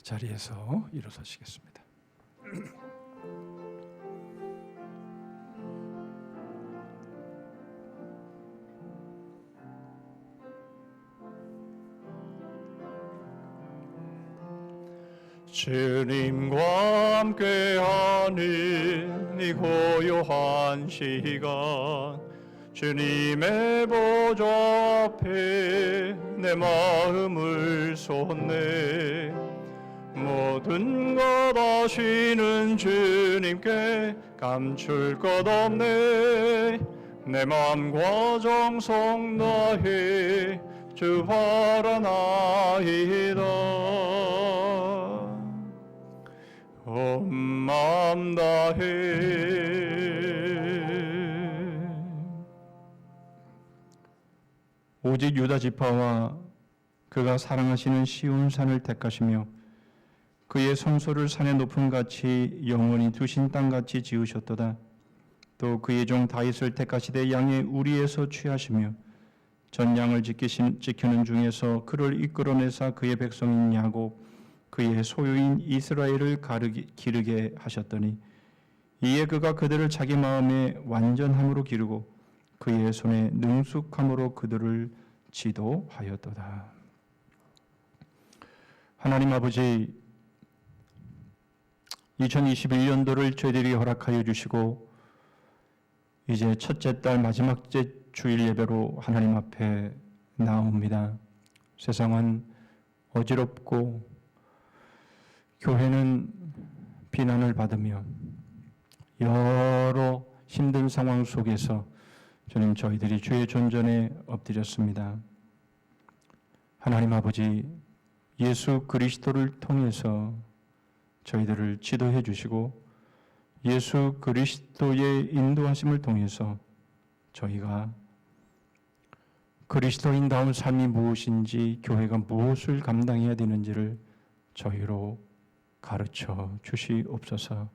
자리에서 일어서시겠습니다. 주님과 함께하는 이 고요한 시간, 주님의 보좌 앞에 내 마음을 쏟네. 모든 것 아시는 주님께 감출 것 없네. 내 마음과 정성 다해 주 바라나이다. 온 마음 다해. 오직 유다 지파와 그가 사랑하시는 시온 산을 택하시며 그의 성소를 산의 높음 같이 영원히 두신 땅같이 지으셨도다. 또 그의 종 다윗을 택하시되 양의 우리에서 취하시며 전 양을 지키는 중에서 그를 이끌어내사 그의 백성인 야곱 그의 소유인 이스라엘을 기르게 하셨더니 이에 그가 그들을 자기 마음에 완전함으로 기르고 그의 손에 능숙함으로 그들을 지도하였도다. 하나님 아버지, 2021년도를 저희들이 허락하여 주시고 이제 첫째 달 마지막 주일 예배로 하나님 앞에 나옵니다. 세상은 어지럽고 교회는 비난을 받으며 여러 힘든 상황 속에서 주님, 저희들이 주의 존전에 엎드렸습니다. 하나님 아버지, 예수 그리스도를 통해서 저희들을 지도해 주시고 예수 그리스도의 인도하심을 통해서 저희가 그리스도인다운 삶이 무엇인지, 교회가 무엇을 감당해야 되는지를 저희로 가르쳐 주시옵소서.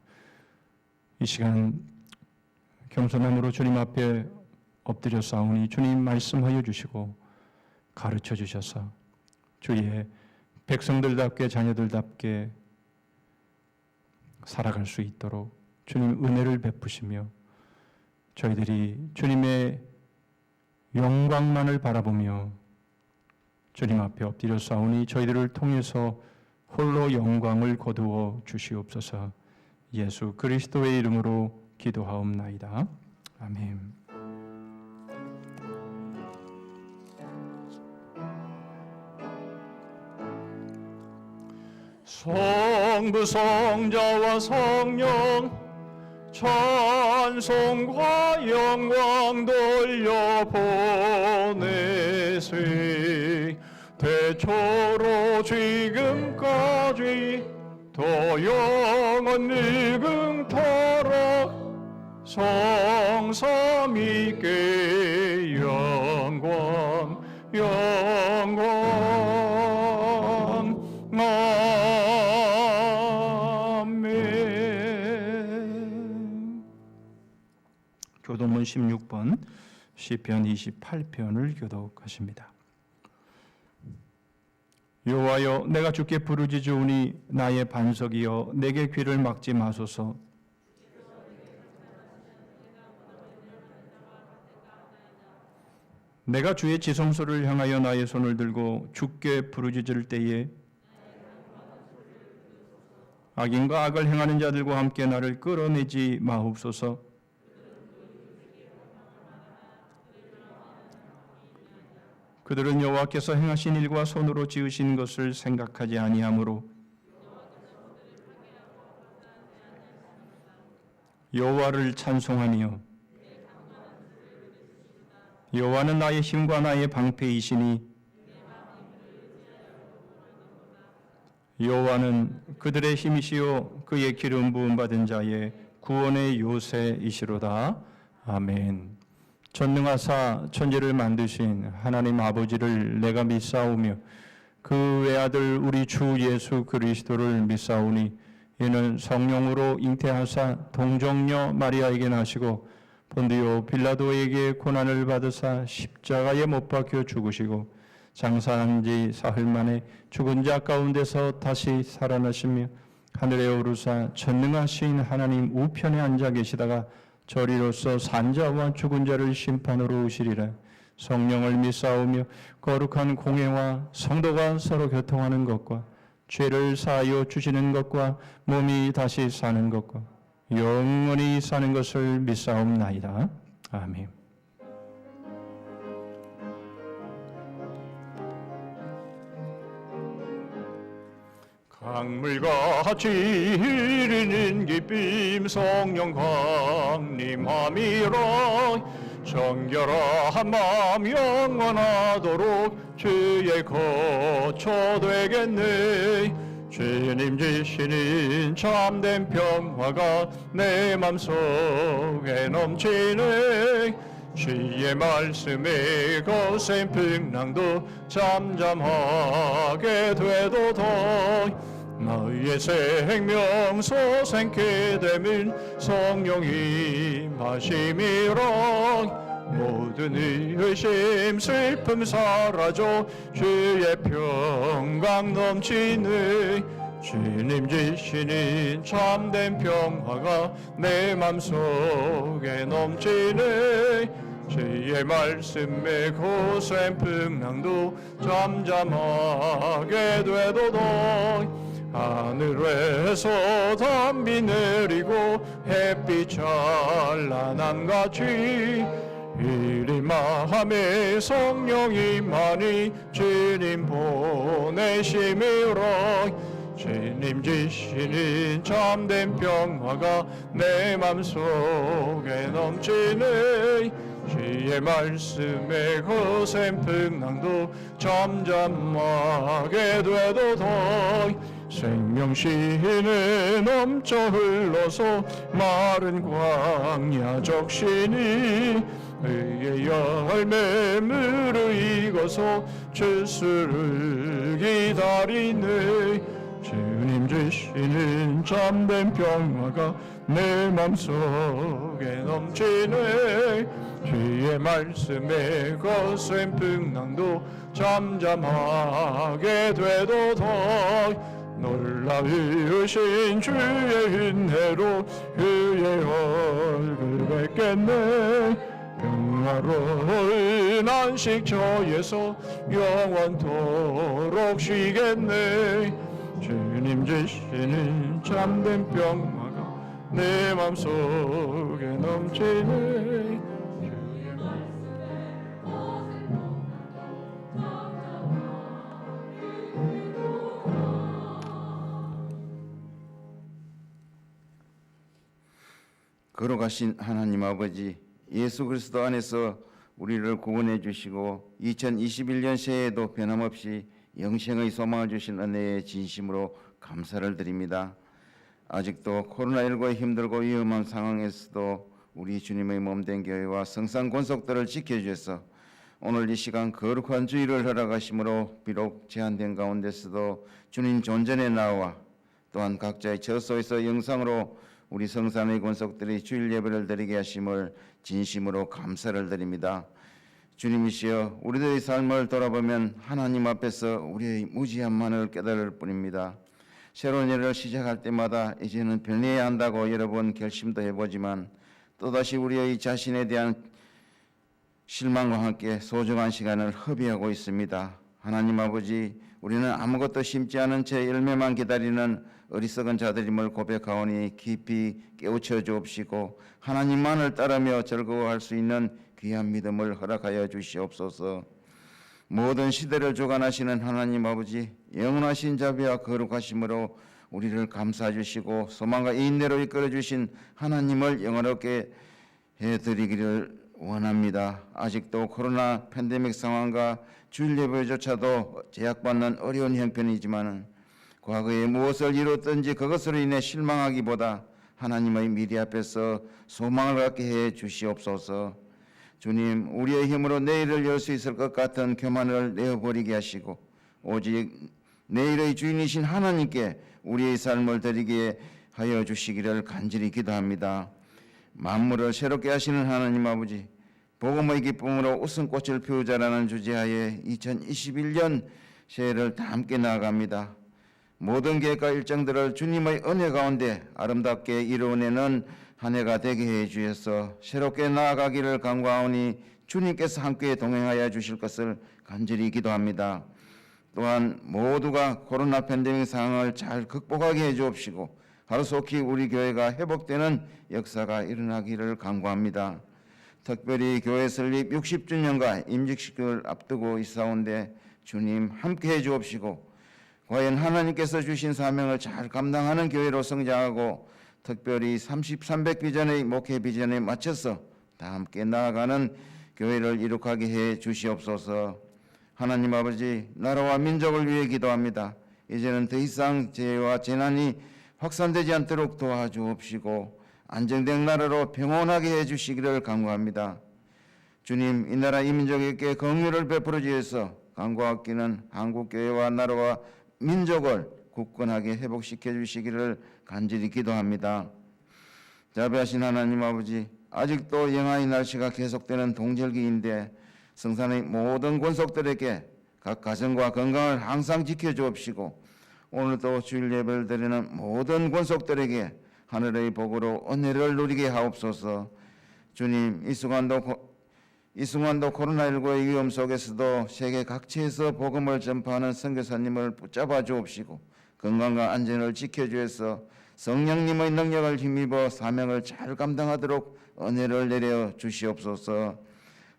이 시간 겸손함으로 주님 앞에 엎드려 싸우니 주님 말씀하여 주시고 가르쳐 주셔서 주의 백성들답게 자녀들답게 살아갈 수 있도록 주님 은혜를 베푸시며 저희들이 주님의 영광만을 바라보며 주님 앞에 엎드려 싸우니 저희들을 통해서 홀로 영광을 거두어 주시옵소서. 예수 그리스도의 이름으로 기도하옵나이다. 아멘. 성부 성자와 성령 찬송과 영광 돌려보내세. 대초로 지금까지 더 영원 늙음토록 성삼위께 영광 아멘. 교도문 16번 시편 28편을 교독하십니다. 여호와여, 내가 주께 부르짖으오니 나의 반석이여 내게 귀를 막지 마소서. 내가 주의 지성소를 향하여 나의 손을 들고 주께 부르짖을 때에 악인과 악을 행하는 자들과 함께 나를 끌어내지 마옵소서. 그들은 여호와께서 행하신 일과 손으로 지으신 것을 생각하지 아니하므로 여호와를 찬송하며 여호와는 나의 힘과 나의 방패이시니 여호와는 그들의 힘이시요 그의 기름 부음 받은 자의 구원의 요새이시로다. 아멘. 전능하사 천지를 만드신 하나님 아버지를 내가 믿사오며 그 외아들 우리 주 예수 그리스도를 믿사오니 이는 성령으로 잉태하사 동정녀 마리아에게 나시고 본디오 빌라도에게 고난을 받으사 십자가에 못 박혀 죽으시고 장사한 지 사흘 만에 죽은 자 가운데서 다시 살아나시며 하늘에 오르사 전능하신 하나님 우편에 앉아 계시다가 저리로서 산자와 죽은 자를 심판으로 오시리라. 성령을 믿사오며 거룩한 공회와 성도가 서로 교통하는 것과 죄를 사하여 주시는 것과 몸이 다시 사는 것과 영원히 사는 것을 믿사옵나이다. 아멘. 강물같이 흐르는 기쁨 성령 강림함이라. 정결한 마음 영원하도록 주의 거처 되겠네. 주님 주시는 참된 평화가 내 맘속에 넘치네. 주의 말씀에 거센 풍랑도 잠잠하게 되도다. 너희의 생명 소생케 되면 성령이 마심이라. 모든 의심 슬픔 사라져 주의 평강 넘치네. 주님 주시는 참된 평화가 내 맘속에 넘치네. 주의 말씀에 거센 풍랑도 잠잠하게 되도다. 하늘에서 담비 내리고 햇빛 찬란함같이 이리 마음에 성령이 많이 주님 보내심이라. 주님 주시는 참된 평화가 내 맘속에 넘치네. 주의 말씀에 거센 풍랑도 잠잠하게 되도다. 생명신에 넘쳐 흘러서 마른 광야 적시니 의의 열매 무르익어서 주수를 기다리네. 주님 주시는 참된 평화가 내 맘속에 넘치네. 주의 말씀에 거센 풍랑도 잠잠하게 되도다. 놀라우신 주의 은혜로 그의 얼굴 뵙겠네. 평화로운 안식 저에서 영원토록 쉬겠네. 주님 주시는 참된 평화가 내 맘속에 넘치네. 걸어가신 하나님 아버지, 예수 그리스도 안에서 우리를 구원해 주시고 2021년 새해에도 변함없이 영생의 소망을 주신 은혜에 진심으로 감사를 드립니다. 아직도 코로나19에 힘들고 위험한 상황에서도 우리 주님의 몸된 교회와 성산 권속들을 지켜주셔서 오늘 이 시간 거룩한 주일을 허락하심으로 비록 제한된 가운데서도 주님 존전에 나와 또한 각자의 처소에서 영상으로 우리 성산의 권속들이 주일 예배를 드리게 하심을 진심으로 감사를 드립니다. 주님이시여, 우리들의 삶을 돌아보면 하나님 앞에서 우리의 무지함만을 깨달을 뿐입니다. 새로운 일을 시작할 때마다 이제는 변해야 한다고 여러 번 결심도 해보지만 또다시 우리의 자신에 대한 실망과 함께 소중한 시간을 허비하고 있습니다. 하나님 아버지, 우리는 아무것도 심지 않은 채 열매만 기다리는 어리석은 자들임을 고백하오니 깊이 깨우쳐 주옵시고 하나님만을 따르며 즐거워할 수 있는 귀한 믿음을 허락하여 주시옵소서. 모든 시대를 주관하시는 하나님 아버지, 영원하신 자비와 거룩하심으로 우리를 감싸 주시고 소망과 인내로 이끌어 주신 하나님을 영원롭게 해드리기를 원합니다. 아직도 코로나 팬데믹 상황과 주일 예배조차도 제약받는 어려운 형편이지만 과거에 무엇을 이뤘든지 그것으로 인해 실망하기보다 하나님의 미리 앞에서 소망을 갖게 해 주시옵소서. 주님, 우리의 힘으로 내일을 열 수 있을 것 같은 교만을 내어버리게 하시고 오직 내일의 주인이신 하나님께 우리의 삶을 드리게 하여 주시기를 간절히 기도합니다. 만물을 새롭게 하시는 하나님 아버지, 복음의 기쁨으로 웃음꽃을 피우자라는 주제하에 2021년 새해를 다 함께 나아갑니다. 모든 계획과 일정들을 주님의 은혜 가운데 아름답게 이루어내는 한 해가 되게 해 주셔서 새롭게 나아가기를 간구하오니 주님께서 함께 동행하여 주실 것을 간절히 기도합니다. 또한 모두가 코로나 팬데믹 상황을 잘 극복하게 해 주옵시고 하루속히 우리 교회가 회복되는 역사가 일어나기를 간구합니다. 특별히 교회 설립 60주년과 임직식을 앞두고 있사온데 주님 함께 해 주옵시고 과연 하나님께서 주신 사명을 잘 감당하는 교회로 성장하고 특별히 3300 비전의 목회 비전에 맞춰서 다 함께 나아가는 교회를 이룩하게 해 주시옵소서. 하나님 아버지, 나라와 민족을 위해 기도합니다. 이제는 더 이상 재해와 재난이 확산되지 않도록 도와주옵시고 안정된 나라로 평온하게 해 주시기를 간구합니다. 주님, 이 나라 이 민족에게 긍휼을 베풀어 주셔서 간구하기는 한국교회와 나라와 민족을 굳건하게 회복시켜 주시기를 간절히 기도합니다. 자비하신 하나님 아버지, 아직도 영하의 날씨가 계속되는 동절기인데 성산의 모든 권속들에게 각 가정과 건강을 항상 지켜주옵시고 오늘도 주일 예배를 드리는 모든 권속들에게 하늘의 복으로 은혜를 누리게 하옵소서. 주님, 이 순간도 코로나19의 위험 속에서도 세계 각지에서 복음을 전파하는 선교사님을 붙잡아 주옵시고 건강과 안전을 지켜주셔서 성령님의 능력을 힘입어 사명을 잘 감당하도록 은혜를 내려 주시옵소서.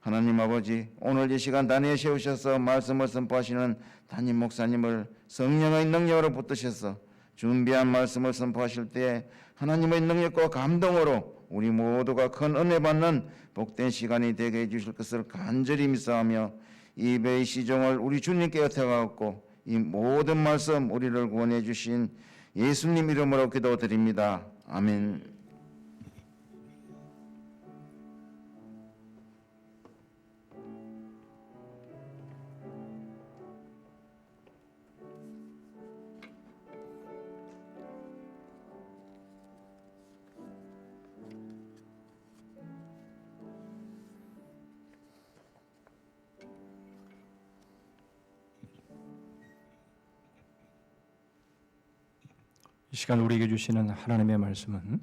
하나님 아버지, 오늘 이 시간 단위에 세우셔서 말씀을 선포하시는 담임 목사님을 성령의 능력으로 붙드셔서 준비한 말씀을 선포하실 때 하나님의 능력과 감동으로 우리 모두가 큰 은혜 받는 복된 시간이 되게 해주실 것을 간절히 믿사오며 이배의 시종을 우리 주님께 흩어가고 이 모든 말씀 우리를 구원해 주신 예수님 이름으로 기도드립니다. 아멘. 이 시간 우리에게 주시는 하나님의 말씀은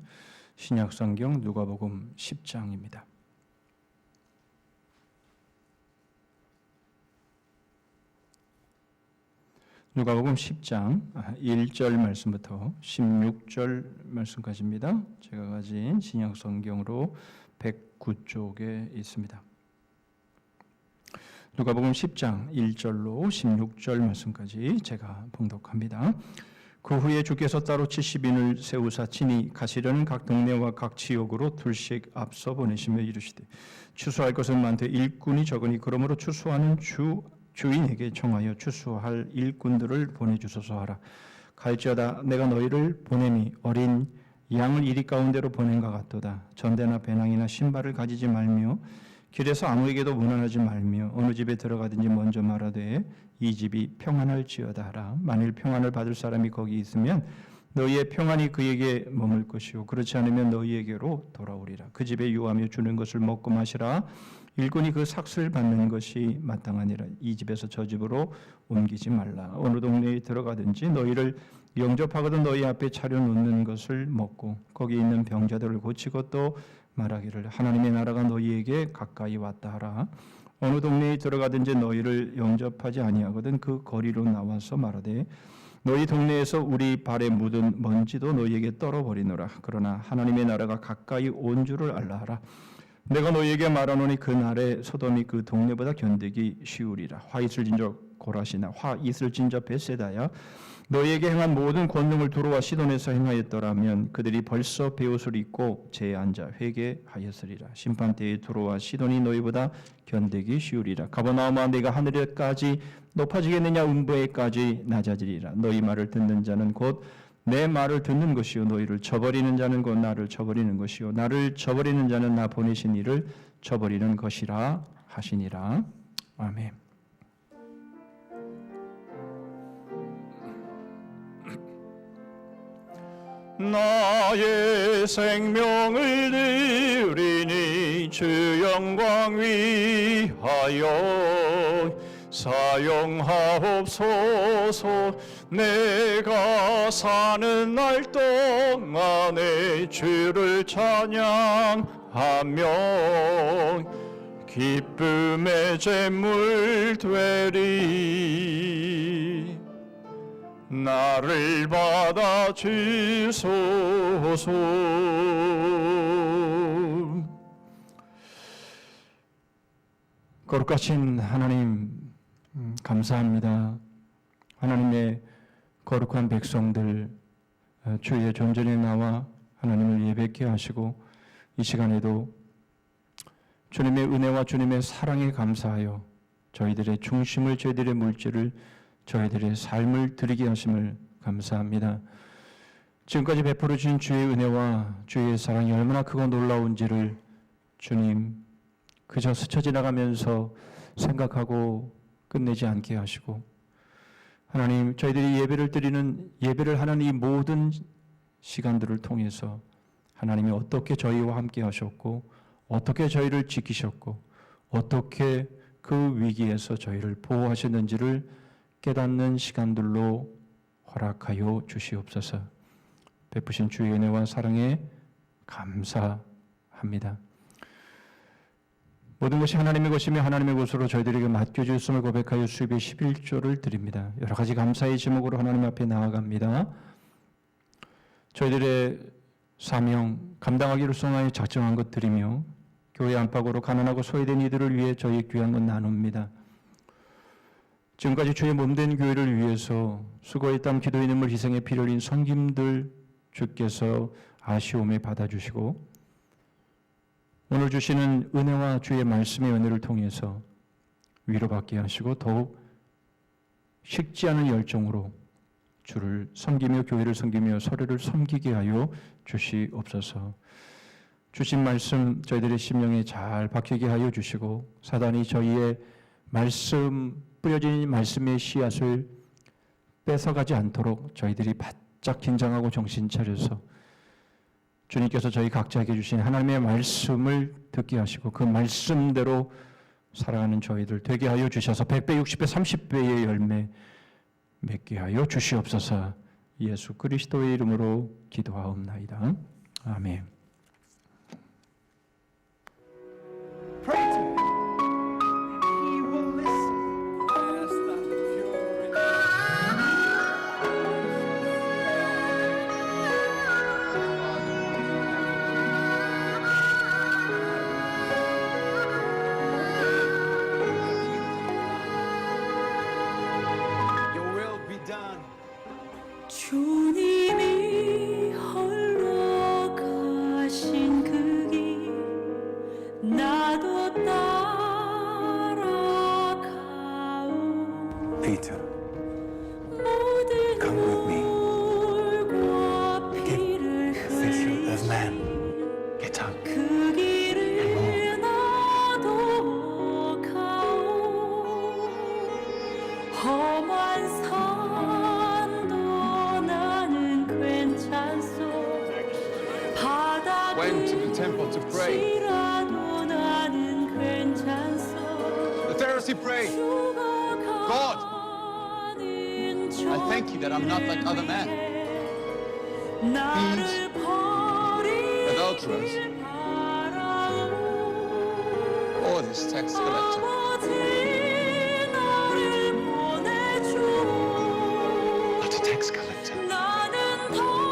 신약성경 누가복음 10장입니다. 누가복음 10장 1절 말씀부터 16절 말씀까지입니다. 제가 가진 신약성경으로 109쪽에 있습니다. 누가복음 10장 1절로 16절 말씀까지 제가 봉독합니다. 그 후에 주께서 따로 70인을 세우사 친히 가시려는 각 동네와 각 지역으로 둘씩 앞서 보내시며 이르시되 추수할 것은 많되 일꾼이 적으니 그러므로 추수하는 주인에게 청하여 추수할 일꾼들을 보내주소서 하라. 갈지어다 내가 너희를 보내니 어린 양을 이리 가운데로 보낸과 같도다. 전대나 배낭이나 신발을 가지지 말며 길에서 아무에게도 문안하지 말며 어느 집에 들어가든지 먼저 말하되 이 집이 평안할지어다 하라. 만일 평안을 받을 사람이 거기 있으면 너희의 평안이 그에게 머물 것이요 그렇지 않으면 너희에게로 돌아오리라. 그 집에 유하며 주는 것을 먹고 마시라. 일꾼이 그 삭슬 받는 것이 마땅하니라. 이 집에서 저 집으로 옮기지 말라. 어느 동네에 들어가든지 너희를 영접하거든 너희 앞에 차려놓는 것을 먹고 거기 있는 병자들을 고치고 또 말하기를 하나님의 나라가 너희에게 가까이 왔다 하라. 어느 동네에 들어가든지 너희를 영접하지 아니하거든 그 거리로 나와서 말하되 너희 동네에서 우리 발에 묻은 먼지도 너희에게 떨어버리노라. 그러나 하나님의 나라가 가까이 온 줄을 알라 하라. 내가 너희에게 말하노니 그 날에 소돔이 그 동네보다 견디기 쉬우리라. 화 있을 진저 고라시나 화 있을 진저 벳세다야 너희에게 행한 모든 권능을 두로와 시돈에서 행하였더라면 그들이 벌써 베옷을 입고 제에 앉아 회개하였으리라. 심판때에 두로와 시돈이 너희보다 견디기 쉬우리라. 가버나움아 내가 하늘에까지 높아지겠느냐 음부에까지 낮아지리라. 너희 말을 듣는 자는 곧 내 말을 듣는 것이요 너희를 저버리는 자는 곧 나를 저버리는 것이요 나를 저버리는 자는 나 보내신 이를 저버리는 것이라 하시니라. 아멘. 나의 생명을 드리니 주 영광 위하여 사용하옵소서. 내가 사는 날 동안에 주를 찬양하며 기쁨의 제물 되리. 나를 받아 주소서. 거룩하신 하나님, 감사합니다. 하나님의 거룩한 백성들 주의 존전에 나와 하나님을 예배케 하시고 이 시간에도 주님의 은혜와 주님의 사랑에 감사하여 저희들의 중심을, 저희들의 물질을, 저희들의 삶을 드리게 하심을 감사합니다. 지금까지 베풀어 주신 주의 은혜와 주의 사랑이 얼마나 크고 놀라운지를 주님 그저 스쳐 지나가면서 생각하고 끝내지 않게 하시고, 하나님 저희들이 예배를 하는 이 모든 시간들을 통해서 하나님이 어떻게 저희와 함께 하셨고 어떻게 저희를 지키셨고 어떻게 그 위기에서 저희를 보호하셨는지를 깨닫는 시간들로 허락하여 주시옵소서. 베푸신 주의 은혜와 사랑에 감사합니다. 모든 것이 하나님의 것이며 하나님의 것으로 저희들에게 맡겨주셨음을 고백하여 수입의 11조를 드립니다. 여러 가지 감사의 제목으로 하나님 앞에 나아갑니다. 저희들의 사명, 감당하기로 성하여 작정한 것 드리며 교회 안팎으로 가난하고 소외된 이들을 위해 저희 귀한 것 나눕니다. 지금까지 주의 몸된 교회를 위해서 수고의 땀, 기도의 눈물, 희생의 피를 흘린 성김들 주께서 아쉬움에 받아주시고 오늘 주시는 은혜와 주의 말씀의 은혜를 통해서 위로받게 하시고 더욱 식지 않은 열정으로 주를 섬기며 교회를 섬기며 서로를 섬기게 하여 주시옵소서. 주신 말씀 저희들의 심령에 잘 박히게 하여 주시고 사단이 저희의 말씀, 뿌려진 말씀의 씨앗을 뺏어가지 않도록 저희들이 바짝 긴장하고 정신 차려서 주님께서 저희 각자에게 주신 하나님의 말씀을 듣게 하시고 그 말씀대로 살아가는 저희들 되게 하여 주셔서 100배, 60배, 30배의 열매 맺게 하여 주시옵소서. 예수 그리스도의 이름으로 기도하옵나이다. 아멘. Pray to him, and he will listen. Your will be done. 주님이 홀로 가신 그 길 나도 따라가오. Peter, 모든 come with me. 물과 피를 Fisher of men. 흘린 Get up. 그 길을 나도 가오. 험한 산도 나는 괜찮소. Went to the temple to pray. 바닥이라도 나는 괜찮소. The Pharisee prayed, God, I thank you that I'm not like other men, adulterers, or this tax collector. Not a tax collector.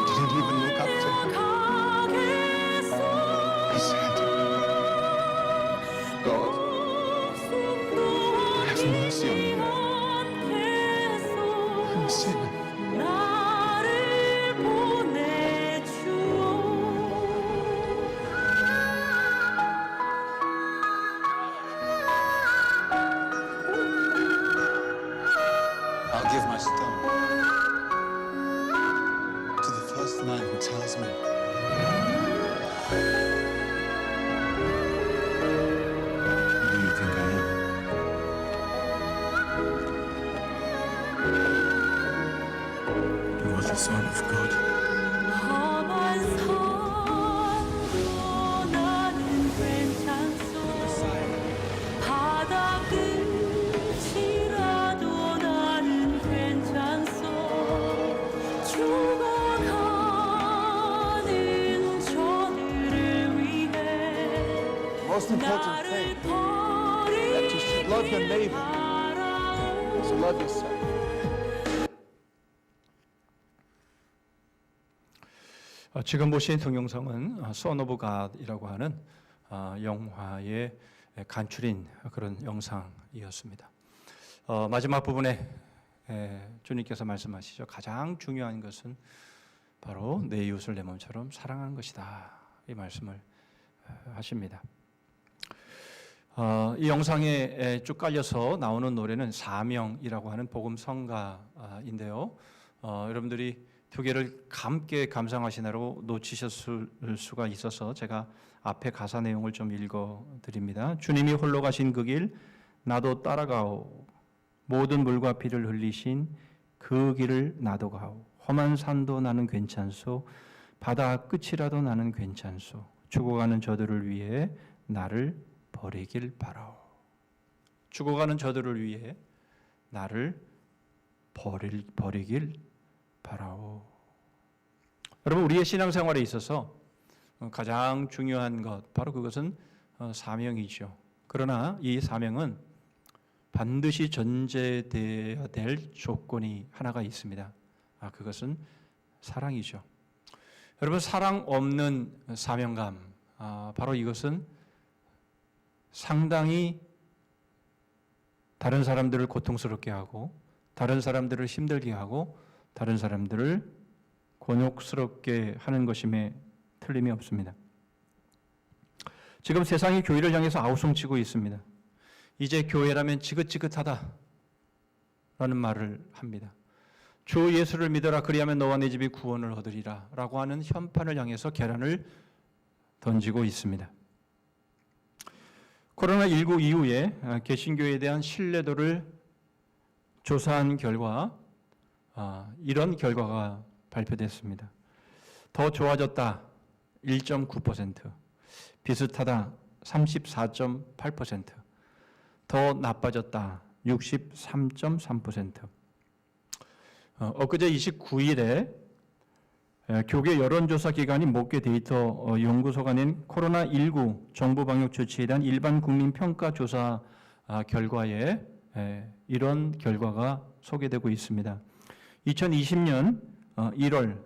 Didn't even look up to him. He said, God, have mercy on me. I'm a sinner. 나를 보내주오. I'll give my stone to the first man who tells me. Who do you think I am? You are the Son of God. 험한 산도 나는 괜찮소. most important thing, that you should love your neighbor as you love yourself. 지금 보신 동영상은 Son of God이라고 하는 영화의 간추린 그런 영상이었습니다. 마지막 부분에 주님께서 말씀하시죠. 가장 중요한 것은 바로 내 이웃을 내 몸처럼 사랑하는 것이다. 이 말씀을 하십니다. 이 영상에 쭉 깔려서 나오는 노래는 사명이라고 하는 복음 성가인데요. 여러분들이 두 개를 함께 감상하시느라고 놓치셨을 수가 있어서 제가 앞에 가사 내용을 좀 읽어드립니다. 주님이 홀로 가신 그 길 나도 따라가오. 모든 물과 피를 흘리신 그 길을 나도 가오. 험한 산도 나는 괜찮소. 바다 끝이라도 나는 괜찮소. 죽어가는 저들을 위해 나를 버리길 바라오. 죽어가는 저들을 위해 나를 버리길 바라오. 여러분, 우리의 신앙생활에 있어서 가장 중요한 것 바로 그것은 사명이죠. 그러나 이 사명은 반드시 전제되어야 될 조건이 하나가 있습니다. 그것은 사랑이죠. 여러분, 사랑 없는 사명감, 바로 이것은 상당히 다른 사람들을 고통스럽게 하고 다른 사람들을 힘들게 하고 다른 사람들을 곤욕스럽게 하는 것임에 틀림이 없습니다. 지금 세상이 교회를 향해서 아우성치고 있습니다. 이제 교회라면 지긋지긋하다 라는 말을 합니다. 주 예수를 믿어라, 그리하면 너와 내 집이 구원을 얻으리라 라고 하는 현판을 향해서 계란을 던지고 있습니다. 코로나19 이후에 개신교에 대한 신뢰도를 조사한 결과 이런 결과가 발표됐습니다. 더 좋아졌다 1.9%, 비슷하다 34.8%, 더 나빠졌다 63.3%. 엊그제 29일에 교계 여론조사 기관인 목회 데이터 연구소가 낸 코로나19 정부 방역 조치에 대한 일반 국민 평가 조사 결과에 이런 결과가 소개되고 있습니다. 2020년 1월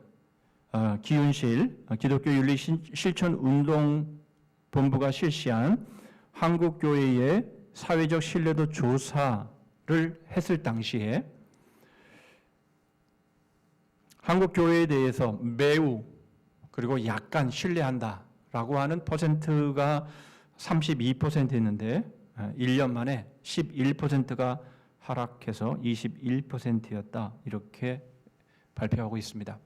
기윤실 기독교윤리 실천운동본부가 실시한 한국교회의 사회적 신뢰도 조사를 했을 당시에 한국교회에 대해서 매우 그리고 약간 신뢰한다라고 하는 퍼센트가 32%였는데 1년 만에 11%가 하락해서 21%였다 이렇게 발표하고 있습니다.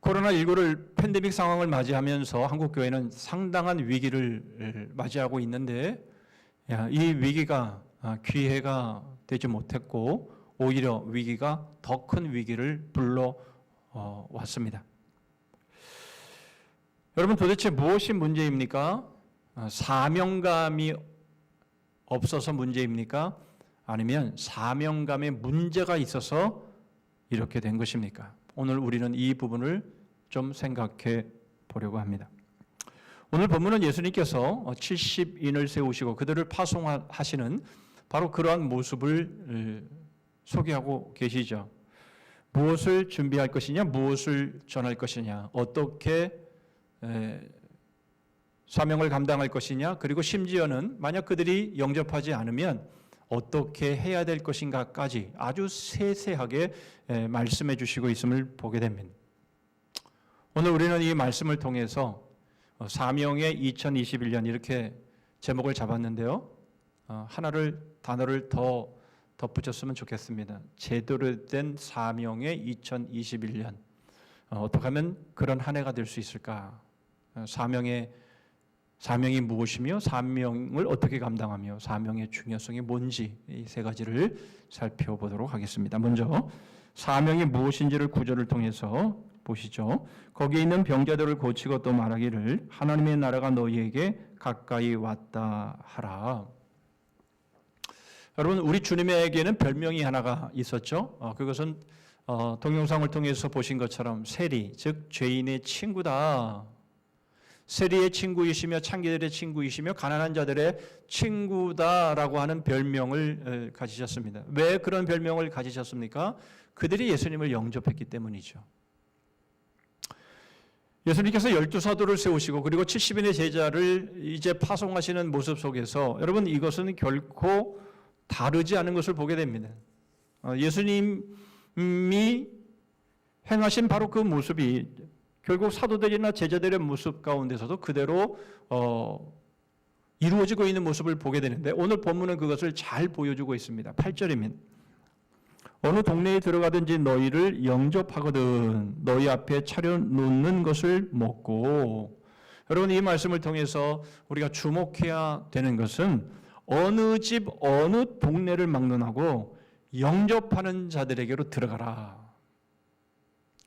코로나19를 팬데믹 상황을 맞이하면서 한국교회는 상당한 위기를 맞이하고 있는데 이 위기가 기회가 되지 못했고 오히려 위기가 더 큰 위기를 불러왔습니다. 여러분, 도대체 무엇이 문제입니까? 사명감이 없어서 문제입니까? 아니면 사명감에 문제가 있어서 이렇게 된 것입니까? 오늘 우리는 이 부분을 좀 생각해 보려고 합니다. 오늘 본문은 예수님께서 70인을 세우시고 그들을 파송하시는 바로 그러한 모습을 소개하고 계시죠. 무엇을 준비할 것이냐, 무엇을 전할 것이냐, 어떻게 사명을 감당할 것이냐, 그리고 심지어는 만약 그들이 영접하지 않으면 어떻게 해야 될 것인가까지 아주 세세하게 말씀해 주시고 있음을 보게 됩니다. 오늘 우리는 이 말씀을 통해서 사명의 2021년 이렇게 제목을 잡았는데요. 단어를 더 덧붙였으면 좋겠습니다. 제대로 된 사명의 2021년. 어떻게 하면 그런 한 해가 될 수 있을까? 사명이 무엇이며 사명을 어떻게 감당하며 사명의 중요성이 뭔지 이 세 가지를 살펴보도록 하겠습니다. 먼저 사명이 무엇인지를 구절을 통해서 보시죠. 거기에 있는 병자들을 고치고 또 말하기를 하나님의 나라가 너희에게 가까이 왔다 하라. 여러분, 우리 주님에게는 별명이 하나가 있었죠. 그것은 동영상을 통해서 보신 것처럼 세리, 즉 죄인의 친구다. 세리의 친구이시며 창기들의 친구이시며 가난한 자들의 친구다라고 하는 별명을 가지셨습니다. 왜 그런 별명을 가지셨습니까? 그들이 예수님을 영접했기 때문이죠. 예수님께서 12사도를 세우시고 그리고 70인의 제자를 이제 파송하시는 모습 속에서 여러분 이것은 결코 다르지 않은 것을 보게 됩니다. 예수님이 행하신 바로 그 모습이 결국 사도들이나 제자들의 모습 가운데서도 그대로 이루어지고 있는 모습을 보게 되는데 오늘 본문은 그것을 잘 보여주고 있습니다. 8절입니다. 어느 동네에 들어가든지 너희를 영접하거든 너희 앞에 차려놓는 것을 먹고. 여러분 이 말씀을 통해서 우리가 주목해야 되는 것은 어느 집 어느 동네를 막론하고 영접하는 자들에게로 들어가라.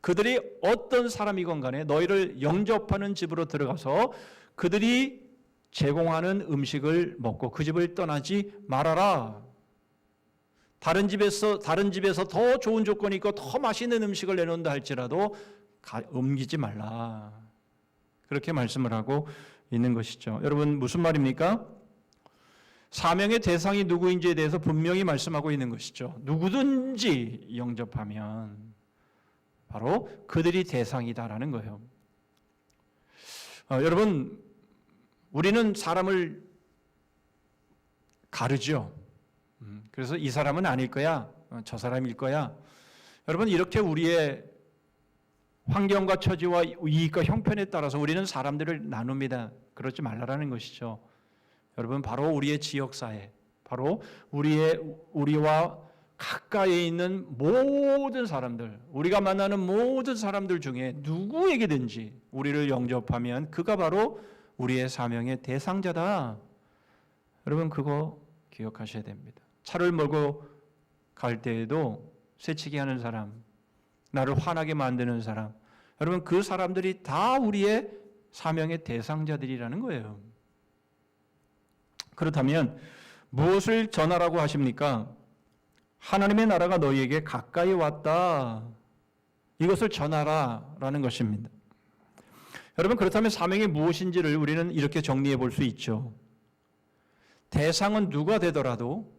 그들이 어떤 사람이건 간에 너희를 영접하는 집으로 들어가서 그들이 제공하는 음식을 먹고 그 집을 떠나지 말아라. 다른 집에서 더 좋은 조건이 있고 더 맛있는 음식을 내놓는다 할지라도 옮기지 말라. 그렇게 말씀을 하고 있는 것이죠. 여러분 무슨 말입니까? 사명의 대상이 누구인지에 대해서 분명히 말씀하고 있는 것이죠. 누구든지 영접하면 바로 그들이 대상이다라는 거예요. 여러분 우리는 사람을 가르죠. 그래서 이 사람은 아닐 거야, 저 사람일 거야. 여러분 이렇게 우리의 환경과 처지와 이익과 형편에 따라서 우리는 사람들을 나눕니다. 그러지 말라라는 것이죠. 여러분 바로 우리의 지역사회, 바로 우리와 가까이에 있는 모든 사람들, 우리가 만나는 모든 사람들 중에 누구에게든지 우리를 영접하면 그가 바로 우리의 사명의 대상자다. 여러분 그거 기억하셔야 됩니다. 차를 몰고 갈 때에도 새치기 하는 사람, 나를 화나게 만드는 사람, 여러분 그 사람들이 다 우리의 사명의 대상자들이라는 거예요. 그렇다면 무엇을 전하라고 하십니까? 하나님의 나라가 너희에게 가까이 왔다. 이것을 전하라라는 것입니다. 여러분 그렇다면 사명이 무엇인지를 우리는 이렇게 정리해 볼 수 있죠. 대상은 누가 되더라도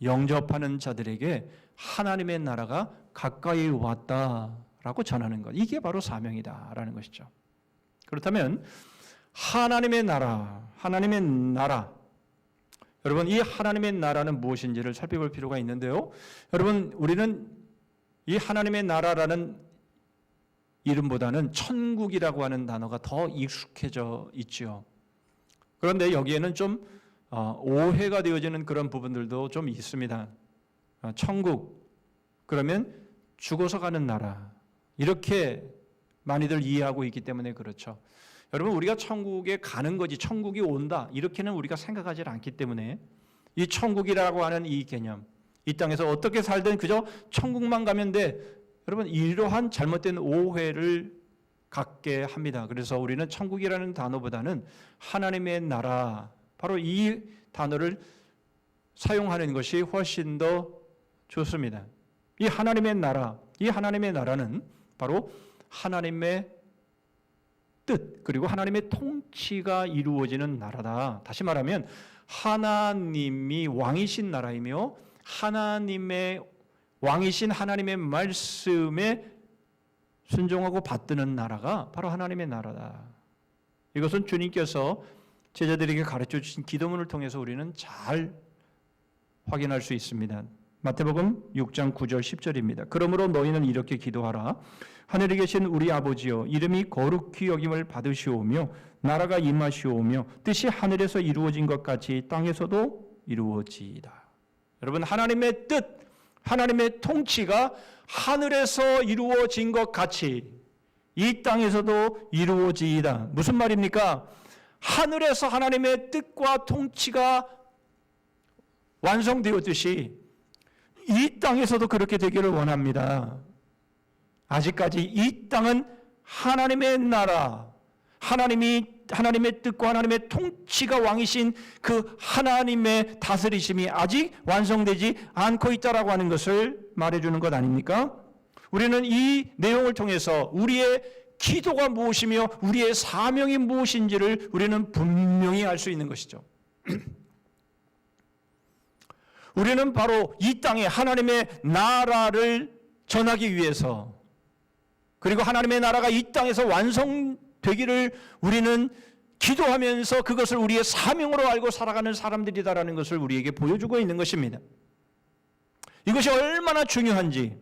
영접하는 자들에게 하나님의 나라가 가까이 왔다라고 전하는 것. 이게 바로 사명이다라는 것이죠. 그렇다면 하나님의 나라, 여러분 이 하나님의 나라는 무엇인지를 살펴볼 필요가 있는데요. 여러분 우리는 이 하나님의 나라라는 이름보다는 천국이라고 하는 단어가 더 익숙해져 있죠. 그런데 여기에는 좀 오해가 되어지는 그런 부분들도 좀 있습니다. 천국 그러면 죽어서 가는 나라 이렇게 많이들 이해하고 있기 때문에 그렇죠. 여러분 우리가 천국에 가는 거지 천국이 온다 이렇게는 우리가 생각하지 않기 때문에 이 천국이라고 하는 이 개념, 이 땅에서 어떻게 살든 그저 천국만 가면 돼. 여러분 이러한 잘못된 오해를 갖게 합니다. 그래서 우리는 천국이라는 단어보다는 하나님의 나라, 바로 이 단어를 사용하는 것이 훨씬 더 좋습니다. 이 하나님의 나라는 바로 하나님의 뜻 그리고 하나님의 통치가 이루어지는 나라다. 다시 말하면 하나님이 왕이신 나라이며 하나님의 왕이신 하나님의 말씀에 순종하고 받드는 나라가 바로 하나님의 나라다. 이것은 주님께서 제자들에게 가르쳐 주신 기도문을 통해서 우리는 잘 확인할 수 있습니다. 마태복음 6장 9절 10절입니다. 그러므로 너희는 이렇게 기도하라. 하늘에 계신 우리 아버지여 이름이 거룩히 여김을 받으시오며 나라가 임하시오며 뜻이 하늘에서 이루어진 것 같이 땅에서도 이루어지이다. 여러분 하나님의 뜻, 하나님의 통치가 하늘에서 이루어진 것 같이 이 땅에서도 이루어지이다. 무슨 말입니까? 하늘에서 하나님의 뜻과 통치가 완성되었듯이 이 땅에서도 그렇게 되기를 원합니다. 아직까지 이 땅은 하나님의 나라, 하나님의 뜻과 하나님의 통치가 왕이신 그 하나님의 다스리심이 아직 완성되지 않고 있다라고 하는 것을 말해주는 것 아닙니까? 우리는 이 내용을 통해서 우리의 기도가 무엇이며 우리의 사명이 무엇인지를 우리는 분명히 알 수 있는 것이죠. 우리는 바로 이 땅에 하나님의 나라를 전하기 위해서, 그리고 하나님의 나라가 이 땅에서 완성되기를 우리는 기도하면서 그것을 우리의 사명으로 알고 살아가는 사람들이다라는 것을 우리에게 보여주고 있는 것입니다. 이것이 얼마나 중요한지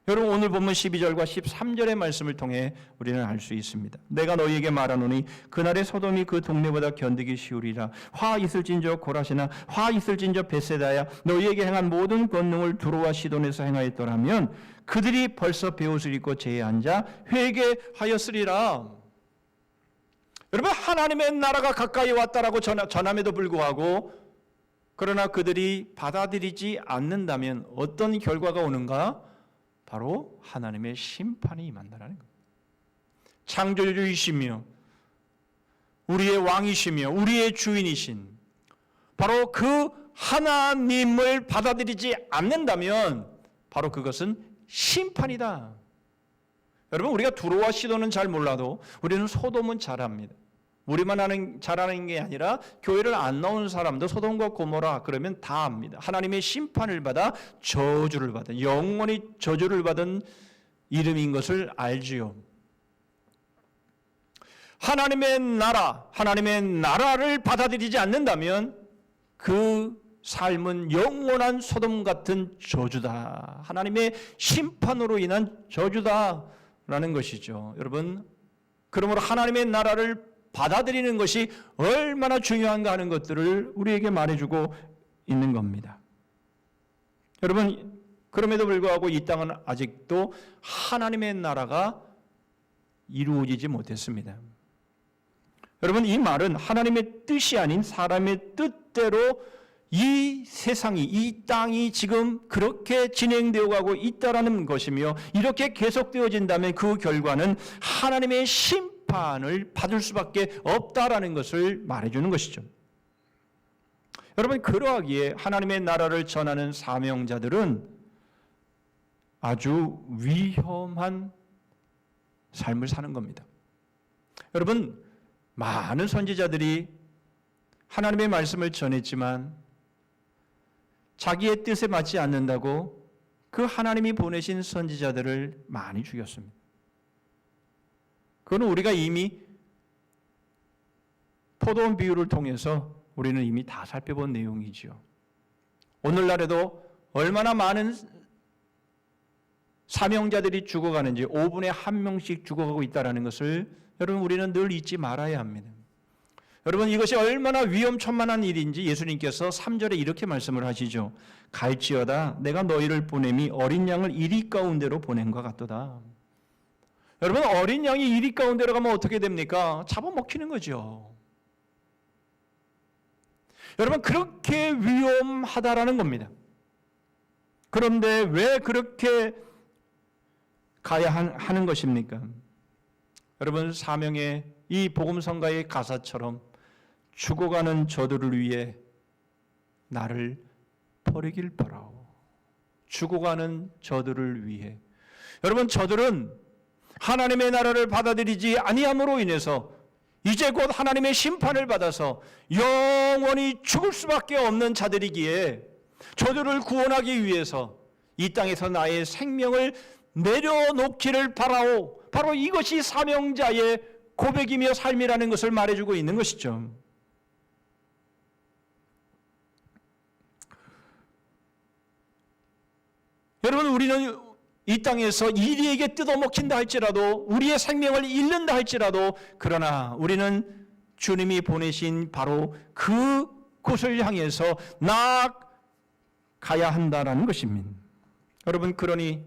여러분 오늘 본문 12절과 13절의 말씀을 통해 우리는 알 수 있습니다. 내가 너희에게 말하노니 그날의 소돔이 그 동네보다 견디기 쉬우리라. 화 있을진저 고라시나 화 있을진저 베세다야 너희에게 행한 모든 권능을 두로와 시돈에서 행하였더라면 그들이 벌써 베옷을 입고 제에 앉아 회개하였으리라. 여러분 하나님의 나라가 가까이 왔다라고 전함에도 불구하고 그러나 그들이 받아들이지 않는다면 어떤 결과가 오는가? 바로 하나님의 심판이 임한다는 겁니다. 창조주이시며 우리의 왕이시며 우리의 주인이신 바로 그 하나님을 받아들이지 않는다면 바로 그것은 심판이다. 여러분 우리가 두로와 시돈은 잘 몰라도 우리는 소돔은 잘 압니다. 우리만 잘하는 게 아니라 교회를 안 나오는 사람도 소돔과 고모라 그러면 다 압니다. 하나님의 심판을 받아 저주를 받은, 영원히 저주를 받은 이름인 것을 알지요. 하나님의 나라를 받아들이지 않는다면 그 삶은 영원한 소돔 같은 저주다. 하나님의 심판으로 인한 저주다라는 것이죠. 여러분, 그러므로 하나님의 나라를 받아들이는 것이 얼마나 중요한가 하는 것들을 우리에게 말해주고 있는 겁니다. 여러분, 그럼에도 불구하고 이 땅은 아직도 하나님의 나라가 이루어지지 못했습니다. 여러분, 이 말은 하나님의 뜻이 아닌 사람의 뜻대로 이 세상이, 이 땅이 지금 그렇게 진행되어 가고 있다라는 것이며 이렇게 계속되어진다면 그 결과는 하나님의 심판을 받을 수밖에 없다라는 것을 말해주는 것이죠. 여러분, 그러하기에 하나님의 나라를 전하는 사명자들은 아주 위험한 삶을 사는 겁니다. 여러분, 많은 선지자들이 하나님의 말씀을 전했지만 자기의 뜻에 맞지 않는다고 그 하나님이 보내신 선지자들을 많이 죽였습니다. 그건 우리가 이미 포도원 비유를 통해서 우리는 이미 다 살펴본 내용이지요. 오늘날에도 얼마나 많은 사명자들이 죽어가는지 5분에 1명씩 죽어가고 있다는 것을 여러분 우리는 늘 잊지 말아야 합니다. 여러분, 이것이 얼마나 위험천만한 일인지 예수님께서 3절에 이렇게 말씀을 하시죠. 갈지어다 내가 너희를 보냄이 어린 양을 이리 가운데로 보낸 것 같도다. 여러분, 어린 양이 이리 가운데로 가면 어떻게 됩니까? 잡아먹히는 거죠. 여러분, 그렇게 위험하다라는 겁니다. 그런데 왜 그렇게 가야 하는 것입니까? 여러분, 사명의 이 복음성가의 가사처럼 죽어가는 저들을 위해 나를 버리길 바라오. 죽어가는 저들을 위해. 여러분, 저들은 하나님의 나라를 받아들이지 아니함으로 인해서 이제 곧 하나님의 심판을 받아서 영원히 죽을 수밖에 없는 자들이기에 저들을 구원하기 위해서 이 땅에서 나의 생명을 내려놓기를 바라오. 바로 이것이 사명자의 고백이며 삶이라는 것을 말해주고 있는 것이죠. 여러분, 우리는 이 땅에서 이리에게 뜯어먹힌다 할지라도 우리의 생명을 잃는다 할지라도 그러나 우리는 주님이 보내신 바로 그 곳을 향해서 나아가야 한다라는 것입니다. 여러분, 그러니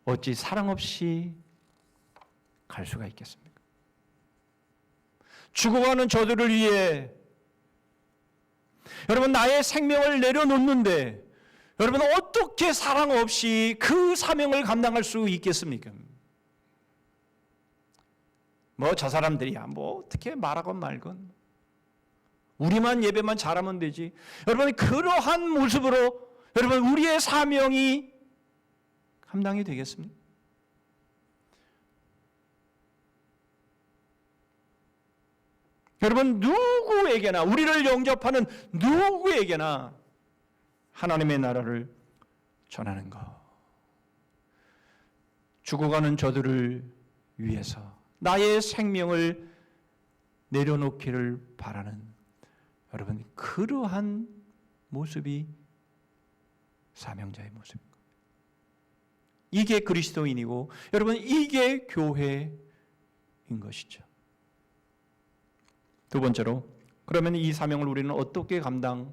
어찌 사랑 없이 갈 수가 있겠습니까? 죽어가는 저들을 위해 여러분 나의 생명을 내려놓는데 여러분 어떻게 사랑 없이 그 사명을 감당할 수 있겠습니까? 뭐 저 사람들이야 뭐 어떻게 말하건 말건 우리만 예배만 잘하면 되지. 여러분 그러한 모습으로 여러분 우리의 사명이 감당이 되겠습니까? 여러분, 누구에게나, 우리를 영접하는 누구에게나 하나님의 나라를 전하는 것. 죽어가는 저들을 위해서 나의 생명을 내려놓기를 바라는 여러분, 그러한 모습이 사명자의 모습입니다. 이게 그리스도인이고 여러분, 이게 교회인 것이죠. 두 번째로, 그러면 이 사명을 우리는 어떻게 감당할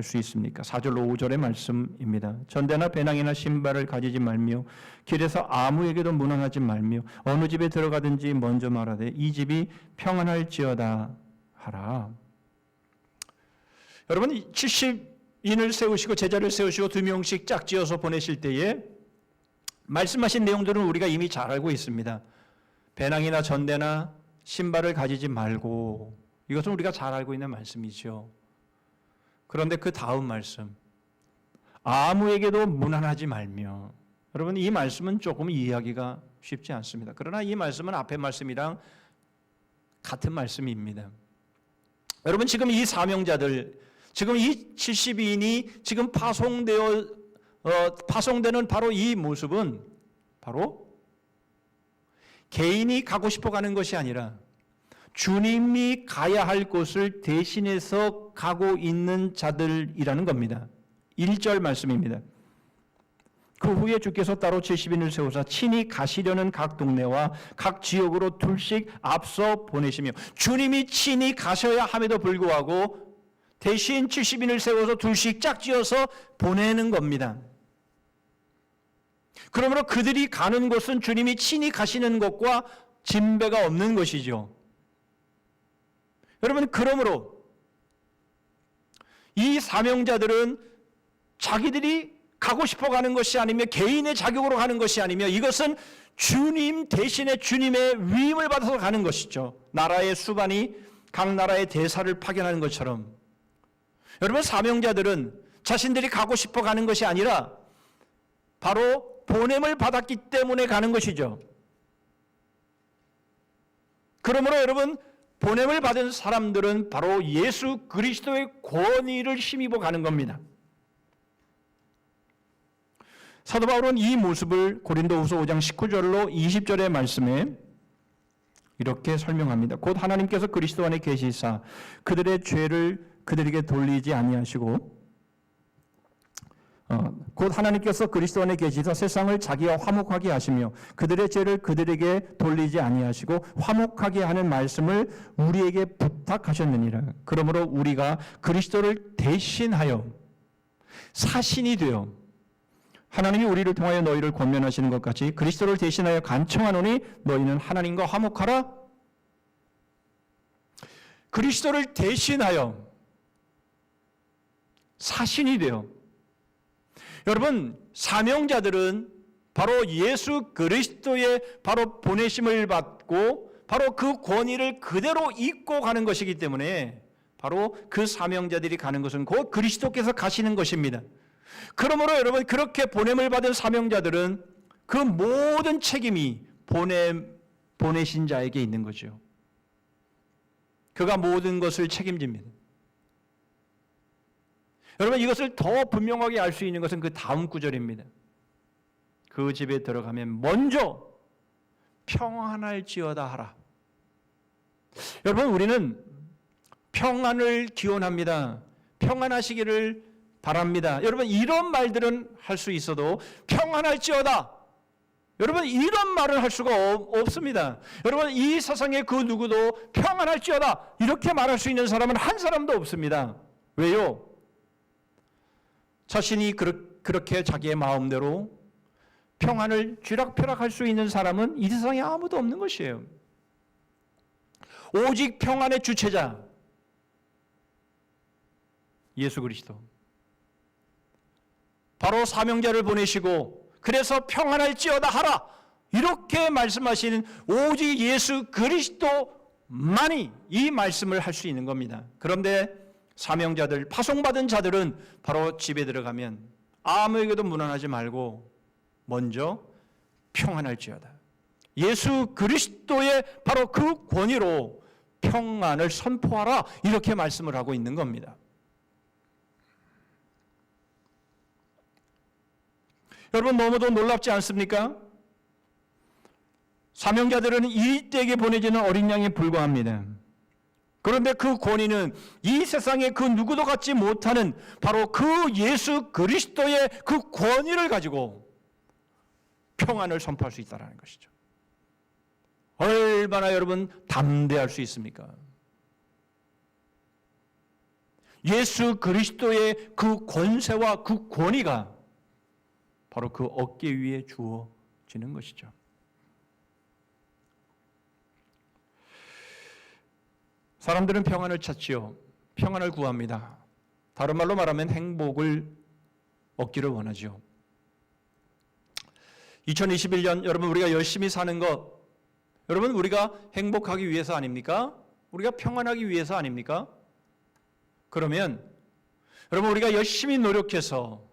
수 있습니까? 4절로 5절의 말씀입니다. 전대나 배낭이나 신발을 가지지 말며 길에서 아무에게도 문안하지 말며 어느 집에 들어가든지 먼저 말하되 이 집이 평안할지어다 하라. 여러분, 70인을 세우시고 제자를 세우시고 2명씩 짝지어서 보내실 때에 말씀하신 내용들은 우리가 이미 잘 알고 있습니다. 배낭이나 전대나 신발을 가지지 말고, 이것은 우리가 잘 알고 있는 말씀이죠. 그런데 그 다음 말씀, 아무에게도 문안하지 말며, 여러분, 이 말씀은 조금 이해하기가 쉽지 않습니다. 그러나 이 말씀은 앞의 말씀이랑 같은 말씀입니다. 여러분, 지금 이 사명자들, 지금 이 72인이 지금 파송되는 바로 이 모습은 바로 개인이 가고 싶어 가는 것이 아니라 주님이 가야 할 곳을 대신해서 가고 있는 자들이라는 겁니다. 1절 말씀입니다. 그 후에 주께서 따로 70인을 세우사 친히 가시려는 각 동네와 각 지역으로 둘씩 앞서 보내시며, 주님이 친히 가셔야 함에도 불구하고 대신 70인을 세워서 둘씩 짝지어서 보내는 겁니다. 그러므로 그들이 가는 곳은 주님이 친히 가시는 곳과 진배가 없는 것이죠. 여러분, 그러므로 이 사명자들은 자기들이 가고 싶어 가는 것이 아니며 개인의 자격으로 가는 것이 아니며 이것은 주님 대신에 주님의 위임을 받아서 가는 것이죠. 나라의 수반이 각 나라의 대사를 파견하는 것처럼 여러분, 사명자들은 자신들이 가고 싶어 가는 것이 아니라 바로 보냄을 받았기 때문에 가는 것이죠. 그러므로 여러분, 보냄을 받은 사람들은 바로 예수 그리스도의 권위를 힘입어 가는 겁니다. 사도 바울은 이 모습을 고린도후서 5장 19절로 20절의 말씀에 이렇게 설명합니다. 곧 하나님께서 그리스도 안에 계시사 그들의 죄를 그들에게 돌리지 아니하시고 곧 하나님께서 그리스도 안에 계시사 세상을 자기와 화목하게 하시며 그들의 죄를 그들에게 돌리지 아니하시고 화목하게 하는 말씀을 우리에게 부탁하셨느니라. 그러므로 우리가 그리스도를 대신하여 사신이 되어 하나님이 우리를 통하여 너희를 권면하시는 것 같이 그리스도를 대신하여 간청하노니 너희는 하나님과 화목하라. 그리스도를 대신하여 사신이 되어, 여러분, 사명자들은 바로 예수 그리스도의 바로 보내심을 받고 바로 그 권위를 그대로 잊고 가는 것이기 때문에 바로 그 사명자들이 가는 것은 곧 그리스도께서 가시는 것입니다. 그러므로 여러분, 그렇게 보냄을 받은 사명자들은 그 모든 책임이 보내신 자에게 있는 거죠. 그가 모든 것을 책임집니다. 여러분, 이것을 더 분명하게 알 수 있는 것은 그 다음 구절입니다. 그 집에 들어가면 먼저 평안할지어다 하라. 여러분, 우리는 평안을 기원합니다. 평안하시기를 바랍니다. 여러분, 이런 말들은 할 수 있어도 평안할지어다, 여러분, 이런 말을 할 수가 없습니다. 여러분, 이 세상에 그 누구도 평안할지어다 이렇게 말할 수 있는 사람은 한 사람도 없습니다. 왜요? 자신이 그렇게 자기의 마음대로 평안을 쥐락펴락할 수 있는 사람은 이 세상에 아무도 없는 것이에요. 오직 평안의 주체자 예수 그리스도, 바로 사명자를 보내시고 그래서 평안할지어다 하라 이렇게 말씀하시는 오직 예수 그리스도만이 이 말씀을 할 수 있는 겁니다. 그런데 사명자들, 파송받은 자들은 바로 집에 들어가면 아무에게도 문안하지 말고 먼저 평안할지어다, 예수 그리스도의 바로 그 권위로 평안을 선포하라 이렇게 말씀을 하고 있는 겁니다. 여러분 너무도 놀랍지 않습니까? 사명자들은 이 때에 보내지는 어린 양에 불과합니다. 그런데 그 권위는 이 세상에 그 누구도 갖지 못하는 바로 그 예수 그리스도의 그 권위를 가지고 평안을 선포할 수 있다는 것이죠. 얼마나 여러분 담대할 수 있습니까? 예수 그리스도의 그 권세와 그 권위가 바로 그 어깨 위에 주어지는 것이죠. 사람들은 평안을 찾지요. 평안을 구합니다. 다른 말로 말하면 행복을 얻기를 원하죠. 2021년 여러분 우리가 열심히 사는 것, 여러분 우리가 행복하기 위해서 아닙니까? 우리가 평안하기 위해서 아닙니까? 그러면 여러분 우리가 열심히 노력해서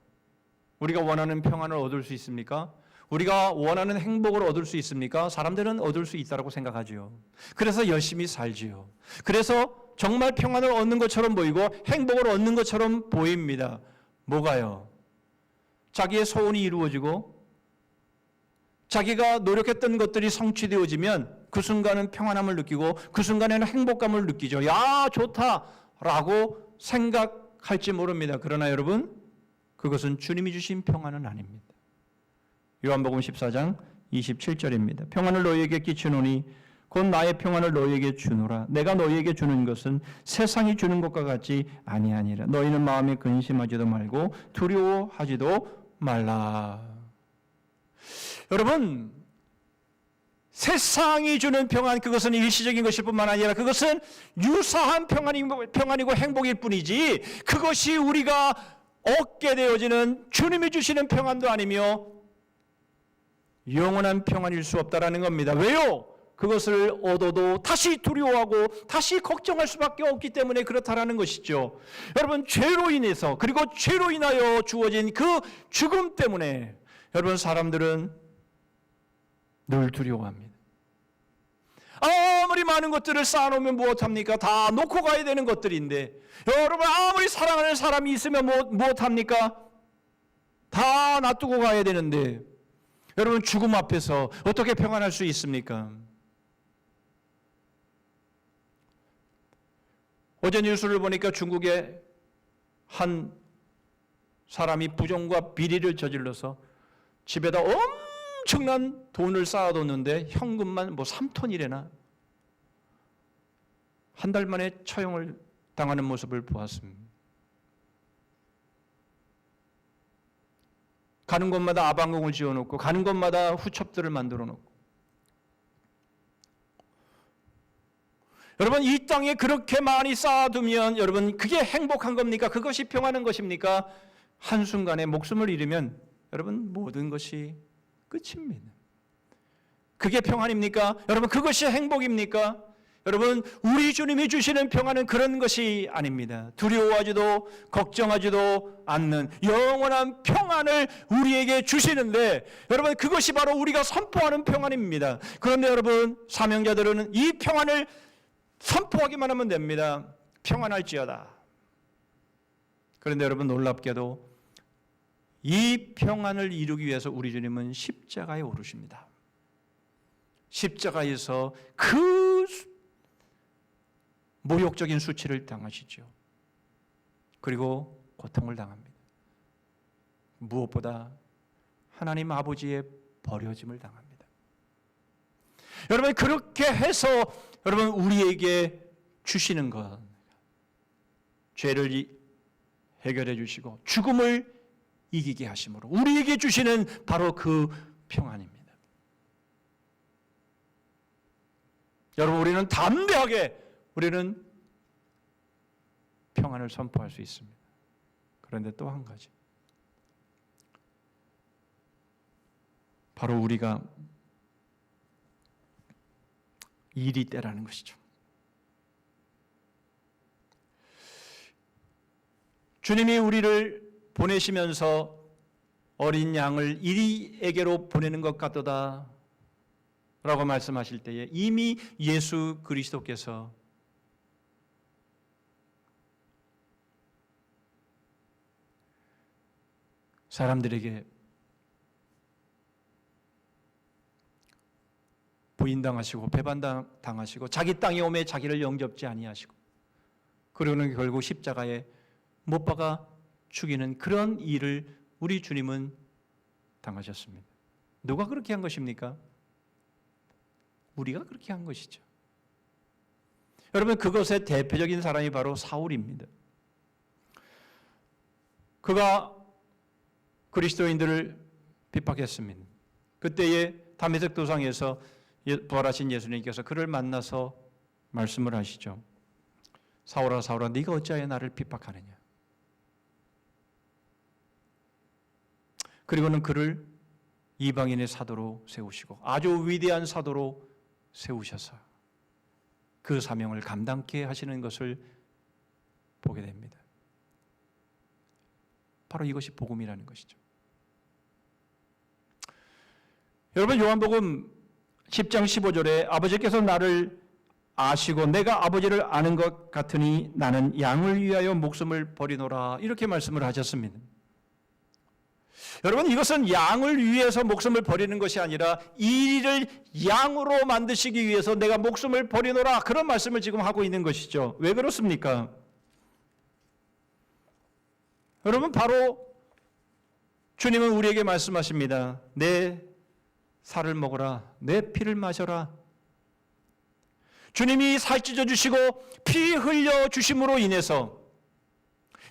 우리가 원하는 평안을 얻을 수 있습니까? 우리가 원하는 행복을 얻을 수 있습니까? 사람들은 얻을 수 있다고 생각하지요. 그래서 열심히 살지요. 그래서 정말 평안을 얻는 것처럼 보이고 행복을 얻는 것처럼 보입니다. 뭐가요? 자기의 소원이 이루어지고 자기가 노력했던 것들이 성취되어지면 그 순간은 평안함을 느끼고 그 순간에는 행복감을 느끼죠. 야, 좋다라고 생각할지 모릅니다. 그러나 여러분, 그것은 주님이 주신 평안은 아닙니다. 요한복음 14장 27절입니다. 평안을 너희에게 끼치노니 곧 나의 평안을 너희에게 주노라. 내가 너희에게 주는 것은 세상이 주는 것과 같지 아니하니라. 너희는 마음에 근심하지도 말고 두려워하지도 말라. 여러분, 세상이 주는 평안, 그것은 일시적인 것일 뿐만 아니라 그것은 유사한 평안이고 행복일 뿐이지 그것이 우리가 얻게 되어지는 주님이 주시는 평안도 아니며 영원한 평안일 수 없다라는 겁니다. 왜요? 그것을 얻어도 다시 두려워하고 다시 걱정할 수밖에 없기 때문에 그렇다라는 것이죠. 여러분, 죄로 인해서 그리고 죄로 인하여 주어진 그 죽음 때문에 여러분 사람들은 늘 두려워합니다. 아무리 많은 것들을 쌓아놓으면 무엇합니까? 다 놓고 가야 되는 것들인데 여러분 아무리 사랑하는 사람이 있으면 무엇합니까? 다 놔두고 가야 되는데 여러분 죽음 앞에서 어떻게 평안할 수 있습니까? 어제 뉴스를 보니까 중국의 한 사람이 부정과 비리를 저질러서 집에다 엄청난 돈을 쌓아뒀는데 현금만 3톤이래나 한 달 만에 처형을 당하는 모습을 보았습니다. 가는 곳마다 아방궁을 지어놓고 가는 곳마다 후첩들을 만들어 놓고 여러분 이 땅에 그렇게 많이 쌓아두면 여러분 그게 행복한 겁니까? 그것이 평안한 것입니까? 한순간에 목숨을 잃으면 여러분 모든 것이 끝입니다. 그게 평안입니까? 여러분 그것이 행복입니까? 여러분 우리 주님이 주시는 평안은 그런 것이 아닙니다. 두려워하지도 걱정하지도 않는 영원한 평안을 우리에게 주시는데 여러분 그것이 바로 우리가 선포하는 평안입니다. 그런데 여러분 사명자들은 이 평안을 선포하기만 하면 됩니다. 평안할지어다. 그런데 여러분 놀랍게도 이 평안을 이루기 위해서 우리 주님은 십자가에 오르십니다. 십자가에서 그 모욕적인 수치를 당하시죠. 그리고 고통을 당합니다. 무엇보다 하나님 아버지의 버려짐을 당합니다. 여러분 그렇게 해서 여러분 우리에게 주시는 것, 죄를 해결해 주시고 죽음을 이기게 하심으로 우리에게 주시는 바로 그 평안입니다. 여러분 우리는 담대하게 우리는 평안을 선포할 수 있습니다. 그런데 또 한 가지, 바로 우리가 일이 때라는 것이죠. 주님이 우리를 보내시면서 어린 양을 이리에게로 보내는 것 같도다 라고 말씀하실 때에 이미 예수 그리스도께서 사람들에게 부인당하시고 배반당하시고 자기 땅에 오매 자기를 영접지 아니하시고 그러는 결국 십자가에 못 박아 죽이는 그런 일을 우리 주님은 당하셨습니다. 누가 그렇게 한 것입니까? 우리가 그렇게 한 것이죠. 여러분, 그것의 대표적인 사람이 바로 사울입니다. 그가 그리스도인들을 핍박했습니다. 그때에 다메섹 도상에서 부활하신 예수님께서 그를 만나서 말씀을 하시죠. 사울아 사울아 네가 어찌하여 나를 핍박하느냐. 그리고는 그를 이방인의 사도로 세우시고 아주 위대한 사도로 세우셔서 그 사명을 감당케 하시는 것을 보게 됩니다. 바로 이것이 복음이라는 것이죠. 여러분, 요한복음 10장 15절에 아버지께서 나를 아시고 내가 아버지를 아는 것 같으니 나는 양을 위하여 목숨을 버리노라, 이렇게 말씀을 하셨습니다. 여러분, 이것은 양을 위해서 목숨을 버리는 것이 아니라 이 일을 양으로 만드시기 위해서 내가 목숨을 버리노라, 그런 말씀을 지금 하고 있는 것이죠. 왜 그렇습니까? 여러분, 바로 주님은 우리에게 말씀하십니다. 내 살을 먹어라, 내 피를 마셔라. 주님이 살 찢어 주시고 피 흘려 주심으로 인해서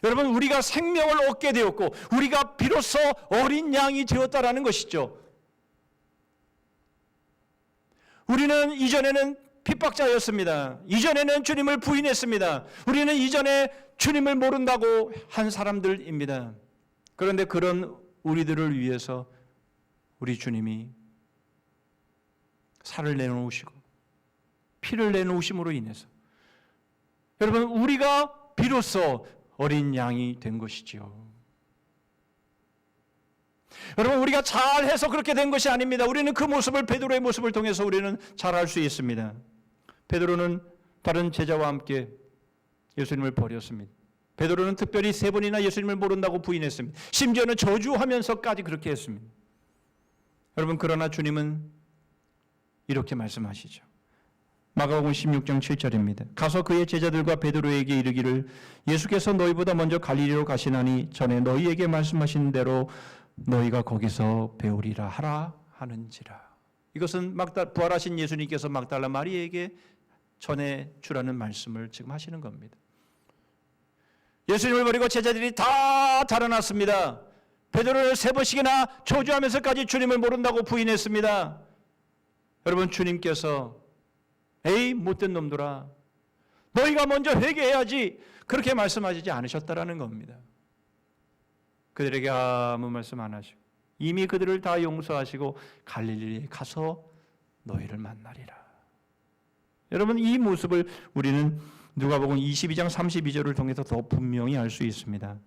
여러분, 우리가 생명을 얻게 되었고 우리가 비로소 어린 양이 되었다라는 것이죠. 우리는 이전에는 핍박자였습니다. 이전에는 주님을 부인했습니다. 우리는 이전에 주님을 모른다고 한 사람들입니다. 그런데 그런 우리들을 위해서 우리 주님이 살을 내놓으시고 피를 내놓으심으로 인해서 여러분, 우리가 비로소 어린 양이 된 것이지요. 여러분, 우리가 잘해서 그렇게 된 것이 아닙니다. 우리는 그 모습을, 베드로의 모습을 통해서 우리는 잘 알 수 있습니다. 베드로는 다른 제자와 함께 예수님을 버렸습니다. 베드로는 특별히 3번이나 예수님을 모른다고 부인했습니다. 심지어는 저주하면서까지 그렇게 했습니다. 여러분, 그러나 주님은 이렇게 말씀하시죠. 마가복음 16장 7절입니다. 가서 그의 제자들과 베드로에게 이르기를 예수께서 너희보다 먼저 갈릴리로 가시나니 전에 너희에게 말씀하신 대로 너희가 거기서 배우리라 하라 하는지라. 이것은 부활하신 예수님께서 막달라 마리에게 전해 주라는 말씀을 지금 하시는 겁니다. 예수님을 버리고 제자들이 다 달아났습니다. 베드로를 3번씩이나 저주하면서까지 주님을 모른다고 부인했습니다. 여러분, 주님께서 에이 못된 놈들아, 너희가 먼저 회개해야지, 그렇게 말씀하시지 않으셨다라는 겁니다. 그들에게 아무 말씀 안 하시고 이미 그들을 다 용서하시고 갈릴리에 가서 너희를 만나리라. 여러분, 이 모습을 우리는 누가복음 22장 32절을 통해서 더 분명히 알 수 있습니다.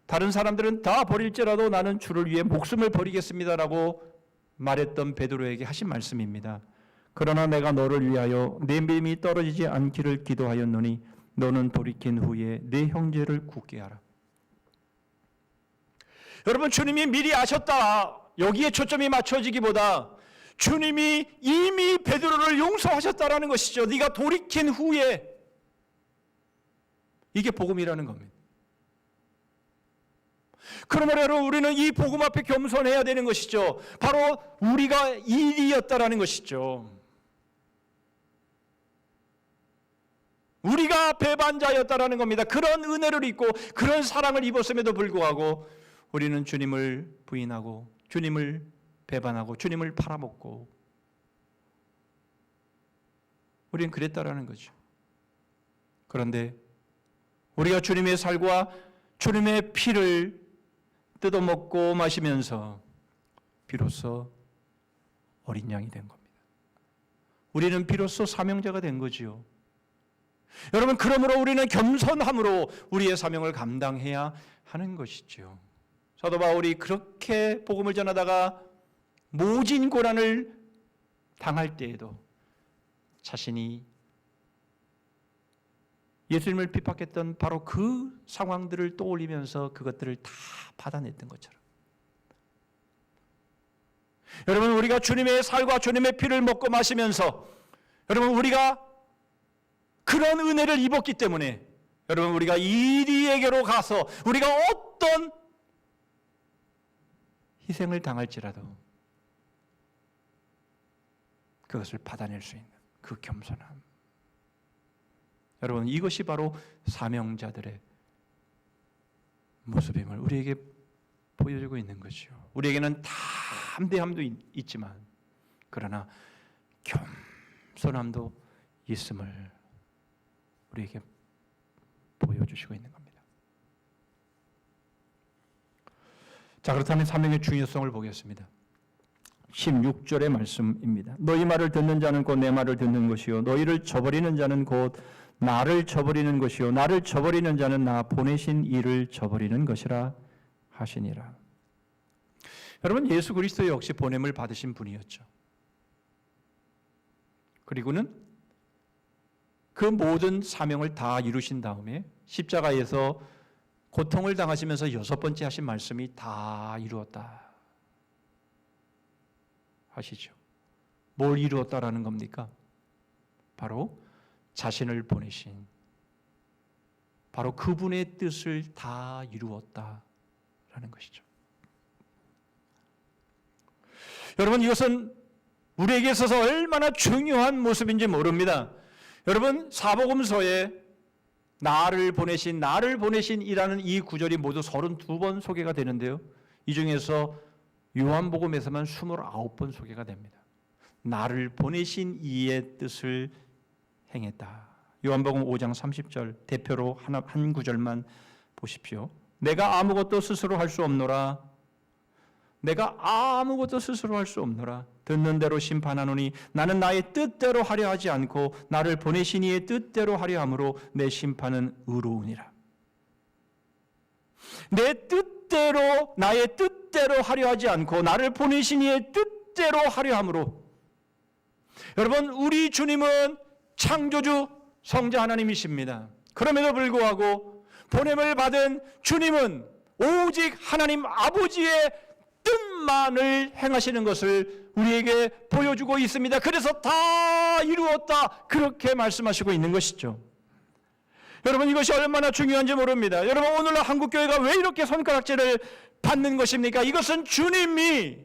다른 사람들은 다 버릴지라도 나는 주를 위해 목숨을 버리겠습니다라고 말했던 베드로에게 하신 말씀입니다. 그러나 내가 너를 위하여 내 믿음이 떨어지지 않기를 기도하였노니 너는 돌이킨 후에 내 형제를 굳게 하라. 여러분, 주님이 미리 아셨다, 여기에 초점이 맞춰지기보다 주님이 이미 베드로를 용서하셨다라는 것이죠. 네가 돌이킨 후에, 이게 복음이라는 겁니다. 그러므로 여러분, 우리는 이 복음 앞에 겸손해야 되는 것이죠. 바로 우리가 일이었다라는 것이죠. 우리가 배반자였다라는 겁니다. 그런 은혜를 입고 그런 사랑을 입었음에도 불구하고 우리는 주님을 부인하고 주님을 배반하고 주님을 팔아먹고 우리는 그랬다라는 거죠. 그런데 우리가 주님의 살과 주님의 피를 뜯어먹고 마시면서 비로소 어린 양이 된 겁니다. 우리는 비로소 사명자가 된 거지요. 여러분, 그러므로 우리는 겸손함으로 우리의 사명을 감당해야 하는 것이죠. 사도 바울이 그렇게 복음을 전하다가 모진 고난을 당할 때에도 자신이 예수님을 핍박했던 바로 그 상황들을 떠올리면서 그것들을 다 받아냈던 것처럼. 여러분, 우리가 주님의 살과 주님의 피를 먹고 마시면서 여러분, 우리가 그런 은혜를 입었기 때문에 여러분, 우리가 이리에게로 가서 우리가 어떤 희생을 당할지라도 그것을 받아낼 수 있는 그 겸손함. 여러분, 이것이 바로 사명자들의 모습임을 우리에게 보여주고 있는 것이요. 우리에게는 담대함도 있지만 그러나 겸손함도 있음을 우리에게 보여주시고 있는 겁니다. 자, 그렇다면 사명의 중요성을 보겠습니다. 16절의 말씀입니다. 너희 말을 듣는 자는 곧 내 말을 듣는 것이요 너희를 저버리는 자는 곧 나를 저버리는 것이요 나를 저버리는 자는 나 보내신 이를 저버리는 것이라 하시니라. 여러분, 예수 그리스도 역시 보냄을 받으신 분이었죠. 그리고는 그 모든 사명을 다 이루신 다음에 십자가에서 고통을 당하시면서 6번째 하신 말씀이 다 이루었다 하시죠. 뭘 이루었다라는 겁니까? 바로 자신을 보내신 바로 그분의 뜻을 다 이루었다라는 것이죠. 여러분, 이것은 우리에게 있어서 얼마나 중요한 모습인지 모릅니다. 여러분, 사복음서에 나를 보내신이라는 이 구절이 모두 32번 소개가 되는데요. 이 중에서 요한복음에서만 29번 소개가 됩니다. 나를 보내신 이의 뜻을 행했다. 요한복음 5장 30절 대표로 한 구절만 보십시오. 내가 아무것도 스스로 할 수 없노라. 내가 아무것도 스스로 할 수 없노라. 듣는 대로 심판하노니 나는 나의 뜻대로 하려 하지 않고 나를 보내신 이의 뜻대로 하려 함으로 내 심판은 의로우니라. 내 뜻대로 나의 뜻대로 하려 하지 않고 나를 보내신 이의 뜻대로 하려 함으로. 여러분, 우리 주님은 창조주 성자 하나님이십니다. 그럼에도 불구하고 보냄을 받은 주님은 오직 하나님 아버지의 뜻만을 행하시는 것을 우리에게 보여주고 있습니다. 그래서 다 이루었다 그렇게 말씀하시고 있는 것이죠. 여러분, 이것이 얼마나 중요한지 모릅니다. 여러분, 오늘날 한국교회가 왜 이렇게 손가락질을 받는 것입니까? 이것은 주님이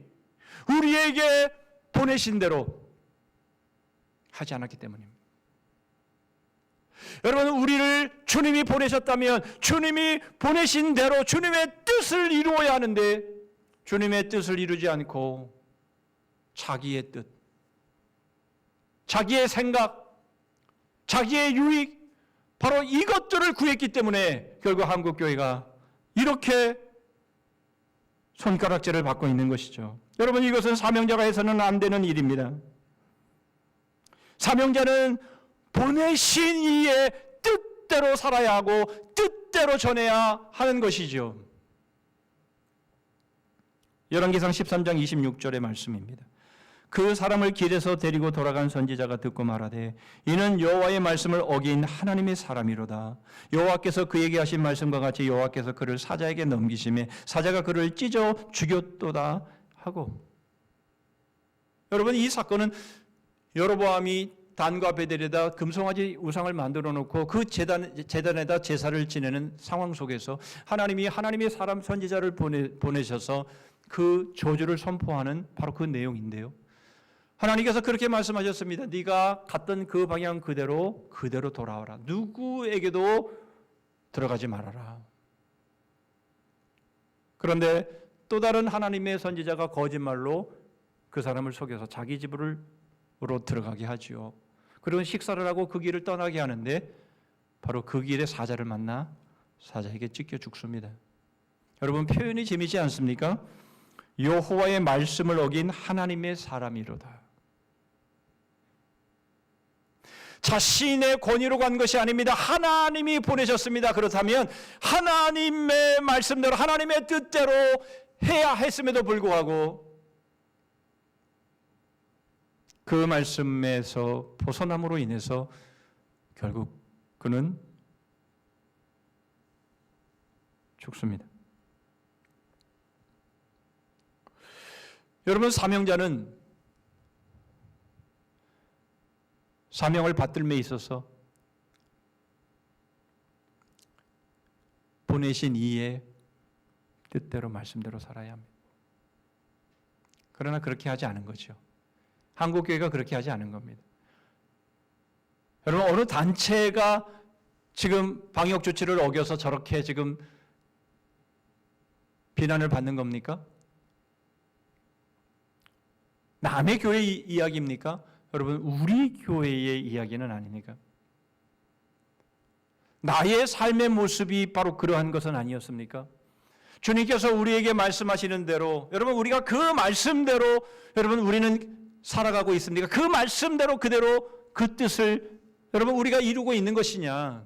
우리에게 보내신 대로 하지 않았기 때문입니다. 여러분, 우리를 주님이 보내셨다면 주님이 보내신 대로 주님의 뜻을 이루어야 하는데 주님의 뜻을 이루지 않고 자기의 뜻, 자기의 생각, 자기의 유익, 바로 이것들을 구했기 때문에 결국 한국교회가 이렇게 손가락질을 받고 있는 것이죠. 여러분, 이것은 사명자가 해서는 안 되는 일입니다. 사명자는 보내신 이의 뜻대로 살아야 하고 뜻대로 전해야 하는 것이죠. 열왕기상 13장 26절의 말씀입니다. 그 사람을 길에서 데리고 돌아간 선지자가 듣고 말하되 이는 여호와의 말씀을 어긴 하나님의 사람이로다. 여호와께서 그에게 하신 말씀과 같이 여호와께서 그를 사자에게 넘기심에 사자가 그를 찢어 죽였도다 하고. 여러분, 이 사건은 여로보암이 단과 베델에다 금송아지 우상을 만들어 놓고 그 제단에다 제사를 지내는 상황 속에서 하나님이 하나님의 사람 선지자를 보내셔서 그 저주를 선포하는 바로 그 내용인데요. 하나님께서 그렇게 말씀하셨습니다. 네가 갔던 그 방향 그대로 돌아와라. 누구에게도 들어가지 말아라. 그런데 또 다른 하나님의 선지자가 거짓말로 그 사람을 속여서 자기 집으로 들어가게 하지요. 그리고 식사를 하고 그 길을 떠나게 하는데 바로 그 길에 사자를 만나 사자에게 찢겨 죽습니다. 여러분, 표현이 재미지 않습니까? 여호와의 말씀을 어긴 하나님의 사람이로다. 자신의 권위로 간 것이 아닙니다. 하나님이 보내셨습니다. 그렇다면 하나님의 말씀대로 하나님의 뜻대로 해야 했음에도 불구하고 그 말씀에서 벗어남으로 인해서 결국 그는 죽습니다. 여러분, 사명자는 사명을 받들매 있어서 보내신 이의 뜻대로 말씀대로 살아야 합니다. 그러나 그렇게 하지 않은 거죠. 한국교회가 그렇게 하지 않은 겁니다. 여러분, 어느 단체가 지금 방역 조치를 어겨서 저렇게 지금 비난을 받는 겁니까? 남의 교회 이야기입니까? 여러분, 우리 교회의 이야기는 아닙니까? 나의 삶의 모습이 바로 그러한 것은 아니었습니까? 주님께서 우리에게 말씀하시는 대로, 여러분, 우리가 그 말씀대로 여러분 우리는 살아가고 있습니까? 그 말씀대로 그대로 그 뜻을 여러분 우리가 이루고 있는 것이냐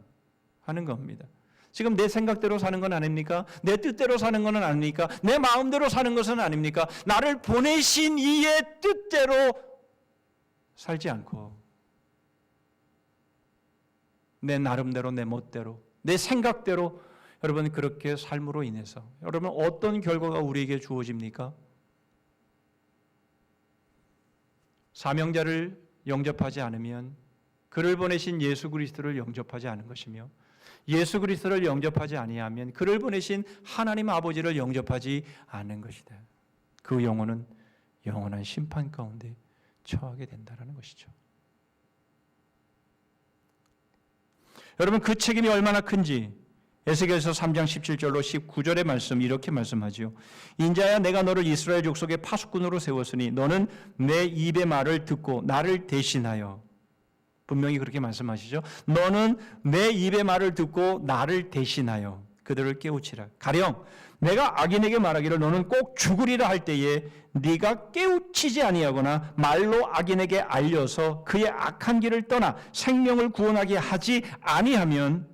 하는 겁니다. 지금 내 생각대로 사는 건 아닙니까? 내 뜻대로 사는 건 아닙니까? 내 마음대로 사는 것은 아닙니까? 나를 보내신 이의 뜻대로 살지 않고 내 나름대로, 내 멋대로, 내 생각대로 여러분 그렇게 삶으로 인해서 여러분 어떤 결과가 우리에게 주어집니까? 사명자를 영접하지 않으면 그를 보내신 예수 그리스도를 영접하지 않은 것이며, 예수 그리스도를 영접하지 아니하면 그를 보내신 하나님 아버지를 영접하지 않는 것이다. 그 영혼은 영원한 심판 가운데 처하게 된다는 것이죠. 여러분, 그 책임이 얼마나 큰지 에스겔서 3장 17절로 19절의 말씀 이렇게 말씀하지요. 인자야, 내가 너를 이스라엘 족속의 파수꾼으로 세웠으니 너는 내 입의 말을 듣고 나를 대신하여, 분명히 그렇게 말씀하시죠. 너는 내 입의 말을 듣고 나를 대신하여 그들을 깨우치라. 가령 내가 악인에게 말하기를 너는 꼭 죽으리라 할 때에 네가 깨우치지 아니하거나 말로 악인에게 알려서 그의 악한 길을 떠나 생명을 구원하게 하지 아니하면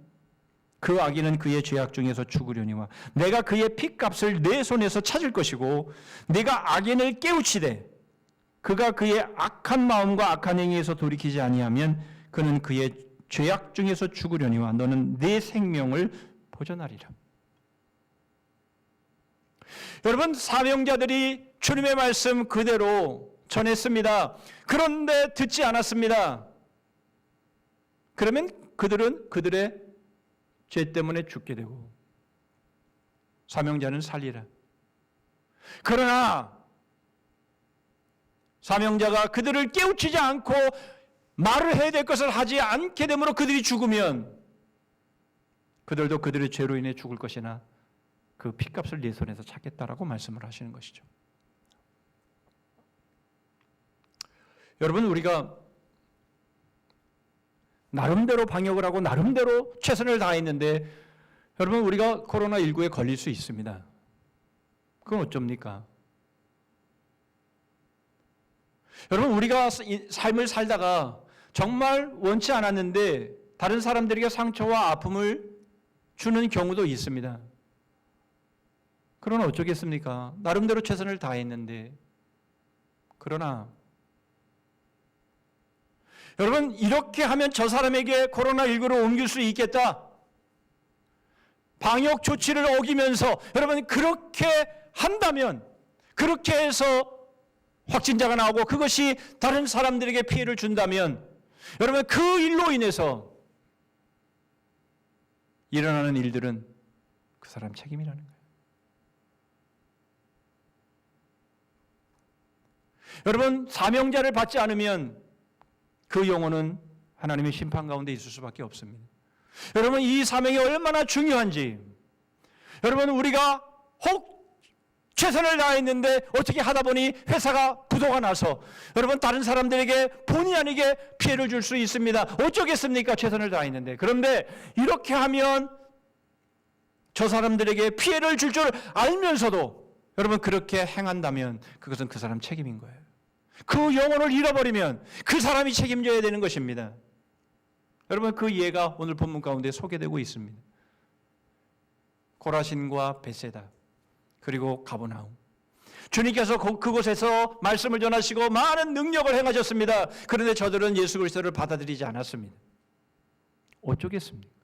그 악인은 그의 죄악 중에서 죽으려니와 내가 그의 핏값을 내 손에서 찾을 것이고, 네가 악인을 깨우치되 그가 그의 악한 마음과 악한 행위에서 돌이키지 아니하면 그는 그의 죄악 중에서 죽으려니와 너는 네 생명을 보존하리라. 여러분, 사명자들이 주님의 말씀 그대로 전했습니다. 그런데 듣지 않았습니다. 그러면 그들은 그들의 죄 때문에 죽게 되고 사명자는 살리라. 그러나 사명자가 그들을 깨우치지 않고 말을 해야 될 것을 하지 않게 되므로 그들이 죽으면 그들도 그들의 죄로 인해 죽을 것이나 그 핏값을 네 손에서 찾겠다라고 말씀을 하시는 것이죠. 여러분, 우리가 나름대로 방역을 하고 나름대로 최선을 다했는데 여러분, 우리가 코로나19에 걸릴 수 있습니다. 그건 어쩝니까? 여러분, 우리가 삶을 살다가 정말 원치 않았는데 다른 사람들에게 상처와 아픔을 주는 경우도 있습니다. 그러나 어쩌겠습니까? 나름대로 최선을 다했는데. 그러나 여러분, 이렇게 하면 저 사람에게 코로나19를 옮길 수 있겠다. 방역 조치를 어기면서 여러분 그렇게 한다면, 그렇게 해서 확진자가 나오고 그것이 다른 사람들에게 피해를 준다면 여러분 그 일로 인해서 일어나는 일들은 그 사람 책임이라는 거예요. 여러분, 사명자를 받지 않으면 그 영혼은 하나님의 심판 가운데 있을 수밖에 없습니다. 여러분, 이 사명이 얼마나 중요한지, 여러분, 우리가 혹 최선을 다했는데 어떻게 하다 보니 회사가 부도가 나서 여러분 다른 사람들에게 본의 아니게 피해를 줄 수 있습니다. 어쩌겠습니까? 최선을 다했는데. 그런데 이렇게 하면 저 사람들에게 피해를 줄 줄 알면서도 여러분 그렇게 행한다면 그것은 그 사람 책임인 거예요. 그 영혼을 잃어버리면 그 사람이 책임져야 되는 것입니다. 여러분, 그 예가 오늘 본문 가운데 소개되고 있습니다. 코라신과 벳세다, 그리고 가버나움. 주님께서 그곳에서 말씀을 전하시고 많은 능력을 행하셨습니다. 그런데 저들은 예수 그리스도를 받아들이지 않았습니다. 어쩌겠습니까?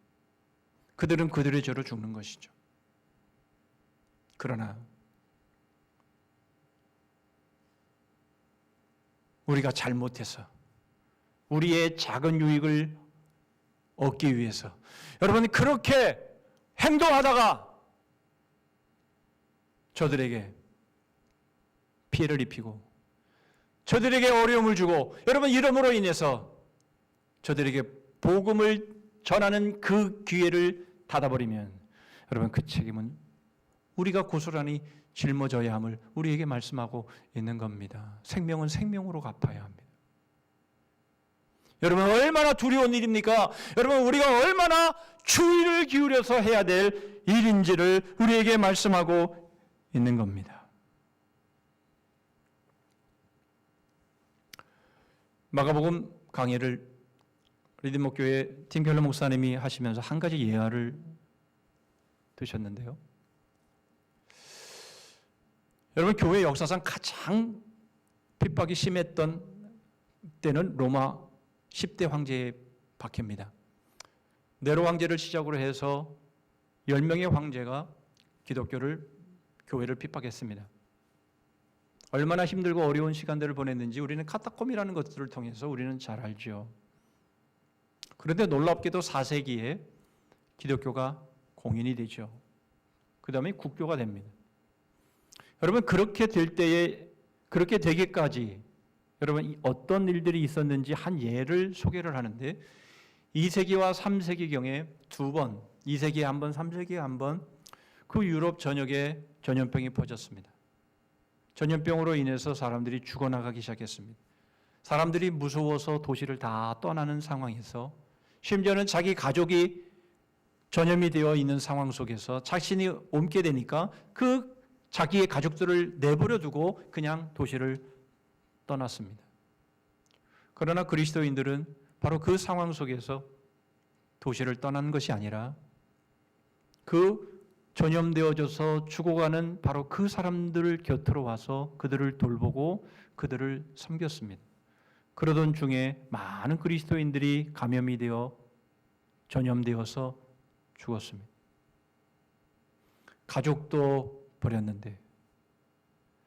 그들은 그들의 죄로 죽는 것이죠. 그러나 우리가 잘못해서 우리의 작은 유익을 얻기 위해서 여러분 그렇게 행동하다가 저들에게 피해를 입히고 저들에게 어려움을 주고 여러분 이름으로 인해서 저들에게 복음을 전하는 그 기회를 닫아버리면 여러분 그 책임은 우리가 고스란히 짊어져야 함을 우리에게 말씀하고 있는 겁니다. 생명은 생명으로 갚아야 합니다. 여러분 얼마나 두려운 일입니까? 여러분 우리가 얼마나 주의를 기울여서 해야 될 일인지를 우리에게 말씀하고 있는 겁니다. 마가복음 강의를 리듬목교회 팀켈러 목사님이 하시면서 한 가지 예화를 드셨는데요. 여러분 교회 역사상 가장 핍박이 심했던 때는 로마 10대 황제의 박해입니다. 네로 황제를 시작으로 해서 10명의 황제가 교회를 핍박했습니다. 얼마나 힘들고 어려운 시간들을 보냈는지 우리는 카타콤이라는 것들을 통해서 우리는 잘 알죠. 그런데 놀랍게도 4세기에 기독교가 공인이 되죠. 그 다음에 국교가 됩니다. 여러분 그렇게 될 때에 그렇게 되기까지 여러분 어떤 일들이 있었는지 한 예를 소개를 하는데 2세기와 3세기경에 두 번, 2세기에 한 번, 3세기에 한 번 그 유럽 전역에 전염병이 퍼졌습니다. 전염병으로 인해서 사람들이 죽어나가기 시작했습니다. 사람들이 무서워서 도시를 다 떠나는 상황에서 심지어는 자기 가족이 전염이 되어 있는 상황 속에서 자신이 옮게 되니까 그 자기의 가족들을 내버려 두고 그냥 도시를 떠났습니다. 그러나 그리스도인들은 바로 그 상황 속에서 도시를 떠난 것이 아니라 그 전염되어져서 죽어가는 바로 그 사람들 곁으로 와서 그들을 돌보고 그들을 섬겼습니다. 그러던 중에 많은 그리스도인들이 감염이 되어 전염되어서 죽었습니다. 가족도 버렸는데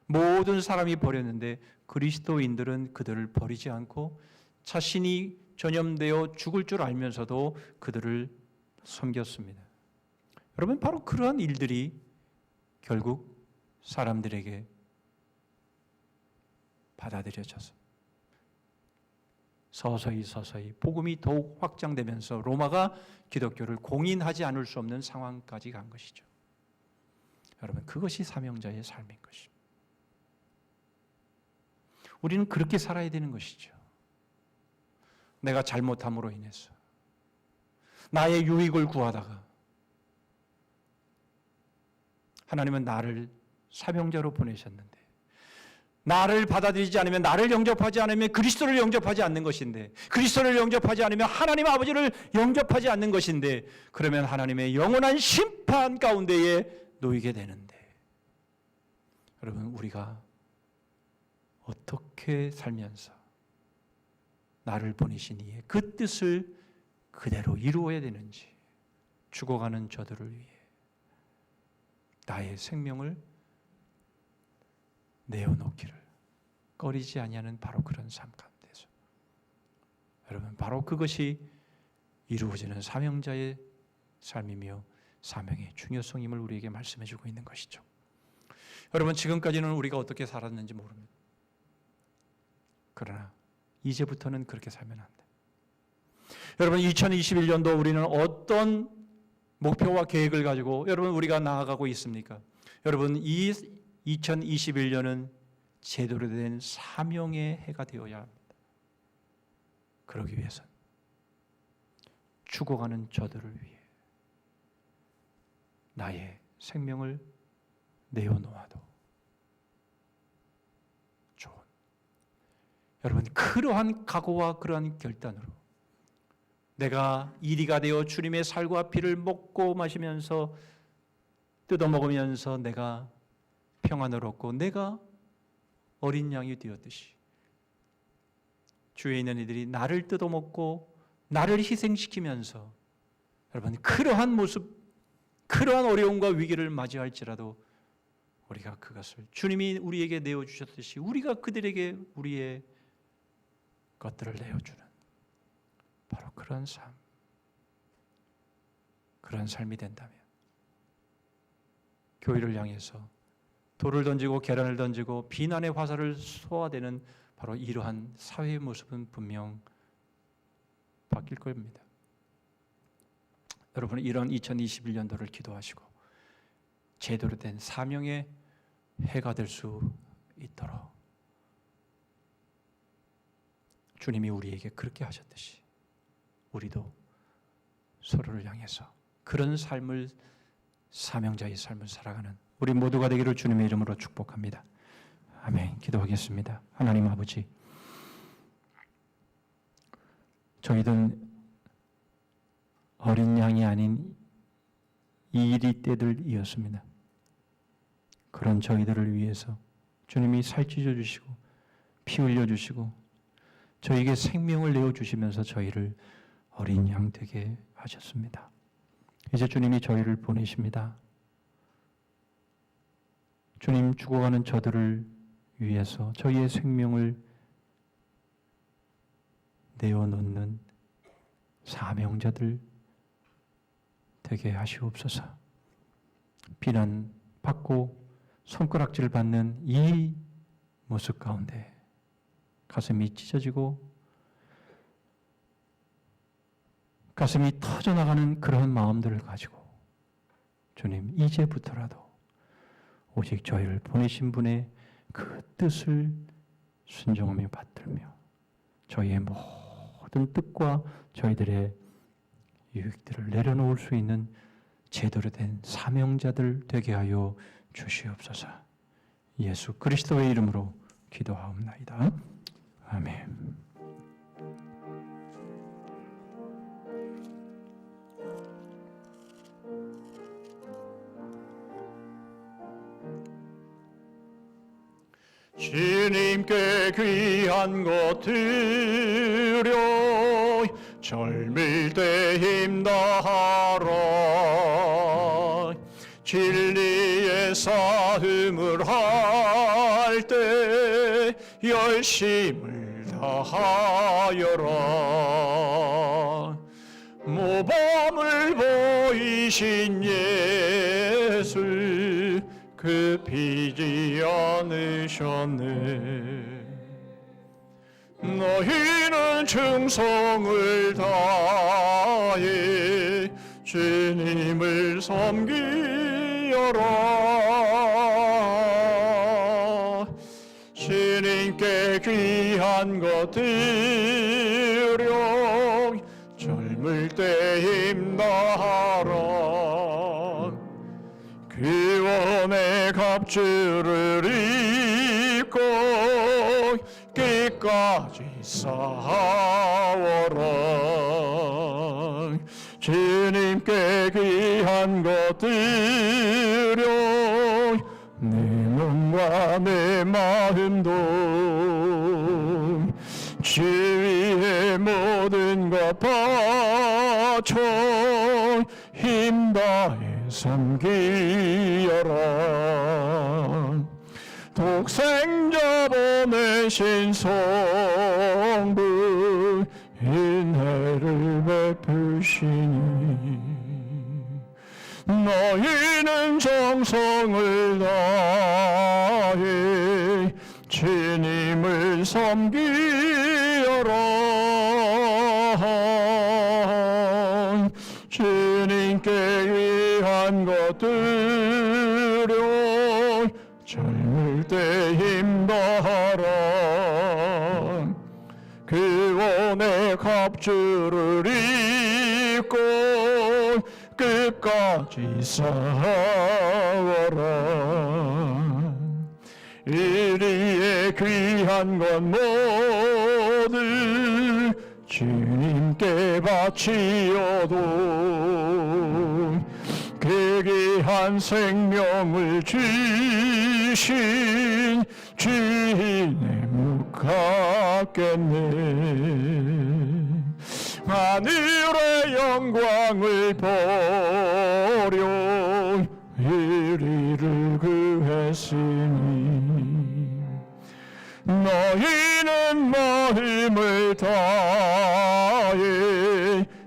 모든 사람이 버렸는데 그리스도인들은 그들을 버리지 않고 자신이 전염되어 죽을 줄 알면서도 그들을 섬겼습니다. 여러분 바로 그러한 일들이 결국 사람들에게 받아들여져서 서서히 복음이 더욱 확장되면서 로마가 기독교를 공인하지 않을 수 없는 상황까지 간 것이죠. 여러분 그것이 사명자의 삶인 것입니다. 우리는 그렇게 살아야 되는 것이죠. 내가 잘못함으로 인해서 나의 유익을 구하다가 하나님은 나를 사명자로 보내셨는데 나를 받아들이지 않으면 나를 영접하지 않으면 그리스도를 영접하지 않는 것인데 그리스도를 영접하지 않으면 하나님 아버지를 영접하지 않는 것인데 그러면 하나님의 영원한 심판 가운데에 놓이게 되는데 여러분 우리가 어떻게 살면서 나를 보내신 이의 그 뜻을 그대로 이루어야 되는지 죽어가는 저들을 위해 나의 생명을 내어놓기를 꺼리지 아니하는 바로 그런 삶 가운데서 여러분 바로 그것이 이루어지는 사명자의 삶이며 사명의 중요성임을 우리에게 말씀해 주고 있는 것이죠. 여러분 지금까지는 우리가 어떻게 살았는지 모릅니다. 그러나 이제부터는 그렇게 살면 안 돼. 여러분 2021년도 우리는 어떤 목표와 계획을 가지고 여러분 우리가 나아가고 있습니까? 여러분 이 2021년은 제대로 된 사명의 해가 되어야 합니다. 그러기 위해서는 죽어가는 저들을 위해 나의 생명을 내어놓아도 좋은 여러분 그러한 각오와 그러한 결단으로 내가 이리가 되어 주님의 살과 피를 먹고 마시면서 뜯어먹으면서 내가 평안을 얻고 내가 어린 양이 되었듯이 주위에 있는 이들이 나를 뜯어먹고 나를 희생시키면서 여러분 그러한 모습 그러한 어려움과 위기를 맞이할지라도 우리가 그것을 주님이 우리에게 내어주셨듯이 우리가 그들에게 우리의 것들을 내어주는 바로 그런 삶, 그런 삶이 된다면 교회를 향해서 돌을 던지고 계란을 던지고 비난의 화살을 쏘아대는 바로 이러한 사회의 모습은 분명 바뀔 겁니다. 여러분, 이런 2021년도를 기도하시고 제대로 된 사명의 해가 될 수 있도록 주님이 우리에게 그렇게 하셨듯이 우리도 서로를 향해서 그런 삶을, 사명자의 삶을 살아가는 우리 모두가 되기를 주님의 이름으로 축복합니다. 아멘. 기도하겠습니다. 하나님 아버지, 저희들은 어린 양이 아닌 이리 떼들이었습니다. 그런 저희들을 위해서 주님이 살찌워 주시고 피 흘려 주시고 저희에게 생명을 내어 주시면서 저희를 어린 양 되게 하셨습니다. 이제 주님이 저희를 보내십니다. 주님, 죽어가는 저들을 위해서 저희의 생명을 내어놓는 사명자들 되게 하시옵소서. 비난받고 손가락질 받는 이 모습 가운데 가슴이 찢어지고 가슴이 터져나가는 그런 마음들을 가지고 주님, 이제부터라도 오직 저희를 보내신 분의 그 뜻을 순종하며 받들며 저희의 모든 뜻과 저희들의 유익들을 내려놓을 수 있는 제대로 된 사명자들 되게 하여 주시옵소서. 예수 그리스도의 이름으로 기도하옵나이다. 아멘. 주님께 귀한 것 드려 젊을 때 힘다하라. 진리의 싸움을 할 때 열심을 다하여라. 모범을 보이신 예수 급히지 않으셨네. 너희는 충성을 다해 주님을 섬기어라. 주님께 귀한 것 드려 젊을 때 힘다하라. 구원의 갑주를 입고 끝까지 싸워라. 주님께 귀한 것 드려 내 몸과 내 마음도 주 위에 모든 것 바쳐 힘다해 섬기어라. 독생자 보내신 성부 은혜를 베푸시니 너희는 정성을 다해 주님을 섬기어라. 주님께 위한 것 드려 젊을 때 힘다하라. 구원의 갑주를 입고 끝까지 싸워라. 이리에 귀한 것 모두 주님께 바치어도 그 귀한 생명을 주신 주인의 묵하겠네. 하늘의 영광을 보려 이리 우리를 구했으니 너희는 마음을 다해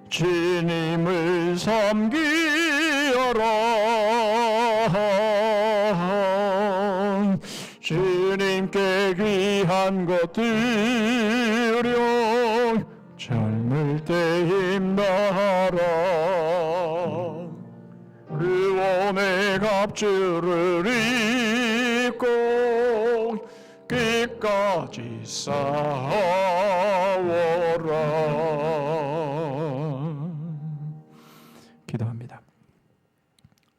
주님을 섬기어라. 주님께 귀한 것 드려 젊을 때 힘나라. 구원의 갑주를 입고 끝까지 싸워라. 기도합니다.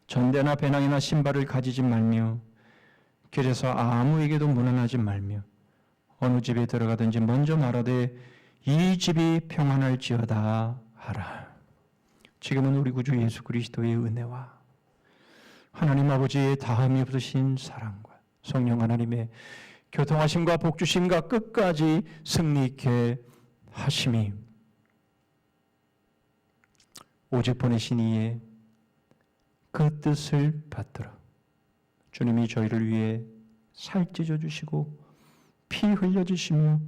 전대나 배낭이나 신발을 가지지 말며 길에서 아무에게도 문안하지 말며 어느 집에 들어가든지 먼저 말하되 이 집이 평안할지어다 하라. 지금은 우리 구주 예수 그리스도의 은혜와 하나님 아버지의 다함이 없으신 사랑과 성령 하나님의 교통하심과 복주심과 끝까지 승리 있게 하심이 오직 보내신 이의 그 뜻을 받들어 주님이 저희를 위해 살 찢어 주시고 피 흘려 주시며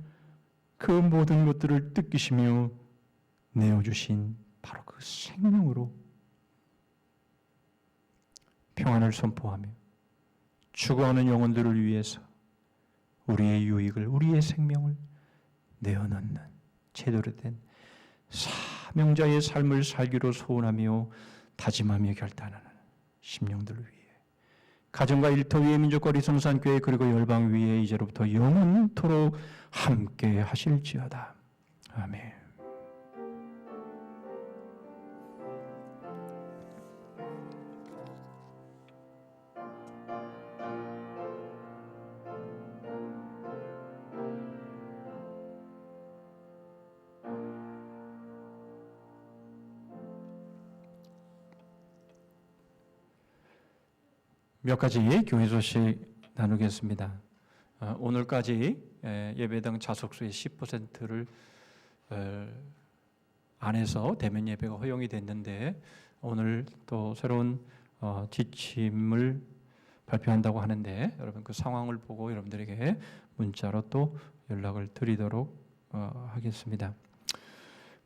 그 모든 것들을 뜯기시며 내어 주신 바로 그 생명으로 평안을 선포하며 죽어가는 영혼들을 위해서 우리의 유익을, 우리의 생명을 내어놓는 제대로 된 사명자의 삶을 살기로 소원하며 다짐하며 결단하는 심령들을 위해 가정과 일터 위에 민족과 리성산교회 그리고 열방 위에 이제로부터 영원토록 함께 하실지어다. 아멘. 몇 가지 교회 소식 나누겠습니다. 오늘까지 예배당 좌석수의 10%를 안에서 대면 예배가 허용이 됐는데 오늘 또 새로운 지침을 발표한다고 하는데 여러분 그 상황을 보고 여러분들에게 문자로 또 연락을 드리도록 하겠습니다.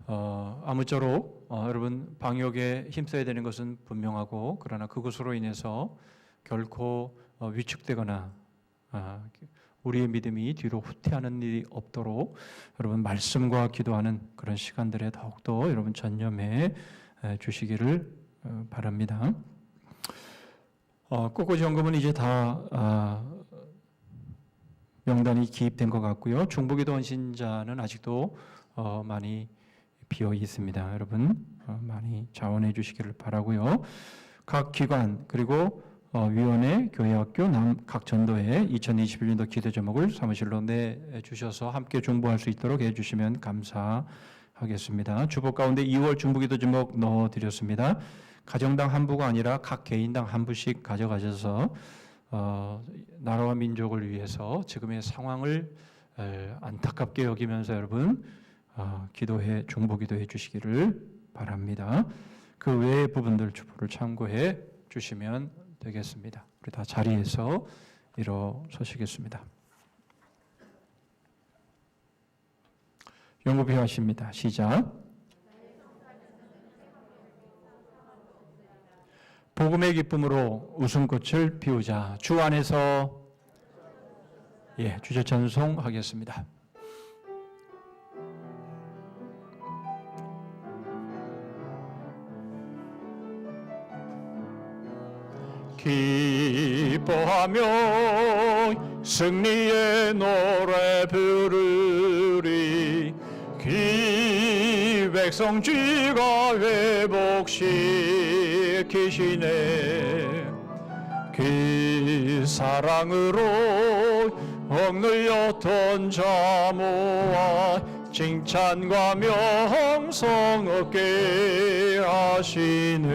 아무쪼록 여러분 방역에 힘써야 되는 것은 분명하고 그러나 그것으로 인해서 결코 위축되거나 우리의 믿음이 뒤로 후퇴하는 일이 없도록 여러분 말씀과 기도하는 그런 시간들에 더욱더 여러분 전념해 주시기를 바랍니다. 꽃꽂이 연금은 이제 다 명단이 기입된 것 같고요. 중부기도 헌신자는 아직도 많이 비어 있습니다. 여러분 많이 자원해 주시기를 바라고요. 각 기관 그리고 위원회, 교회학교, 각 전도회 2021년도 기도 제목을 사무실로 내주셔서 함께 중보할 수 있도록 해주시면 감사하겠습니다. 주보 가운데 2월 중보기도 제목 넣어드렸습니다. 가정당 한 부가 아니라 각 개인당 한 부씩 가져가셔서 나라와 민족을 위해서 지금의 상황을 안타깝게 여기면서 여러분 기도해 중보기도해 주시기를 바랍니다. 그 외의 부분들 주보를 참고해 주시면 되겠습니다. 우리 다 자리에서 일어서시겠습니다. 연구표하십니다. 시작. 복음의 기쁨으로 웃음꽃을 피우자. 주 안에서 주제 찬송하겠습니다. 기뻐하며 승리의 노래 부르리. 기백성 주가 회복시키시네. 그 사랑으로 억눌렸던 자 모아 칭찬과 명성 얻게 하시네.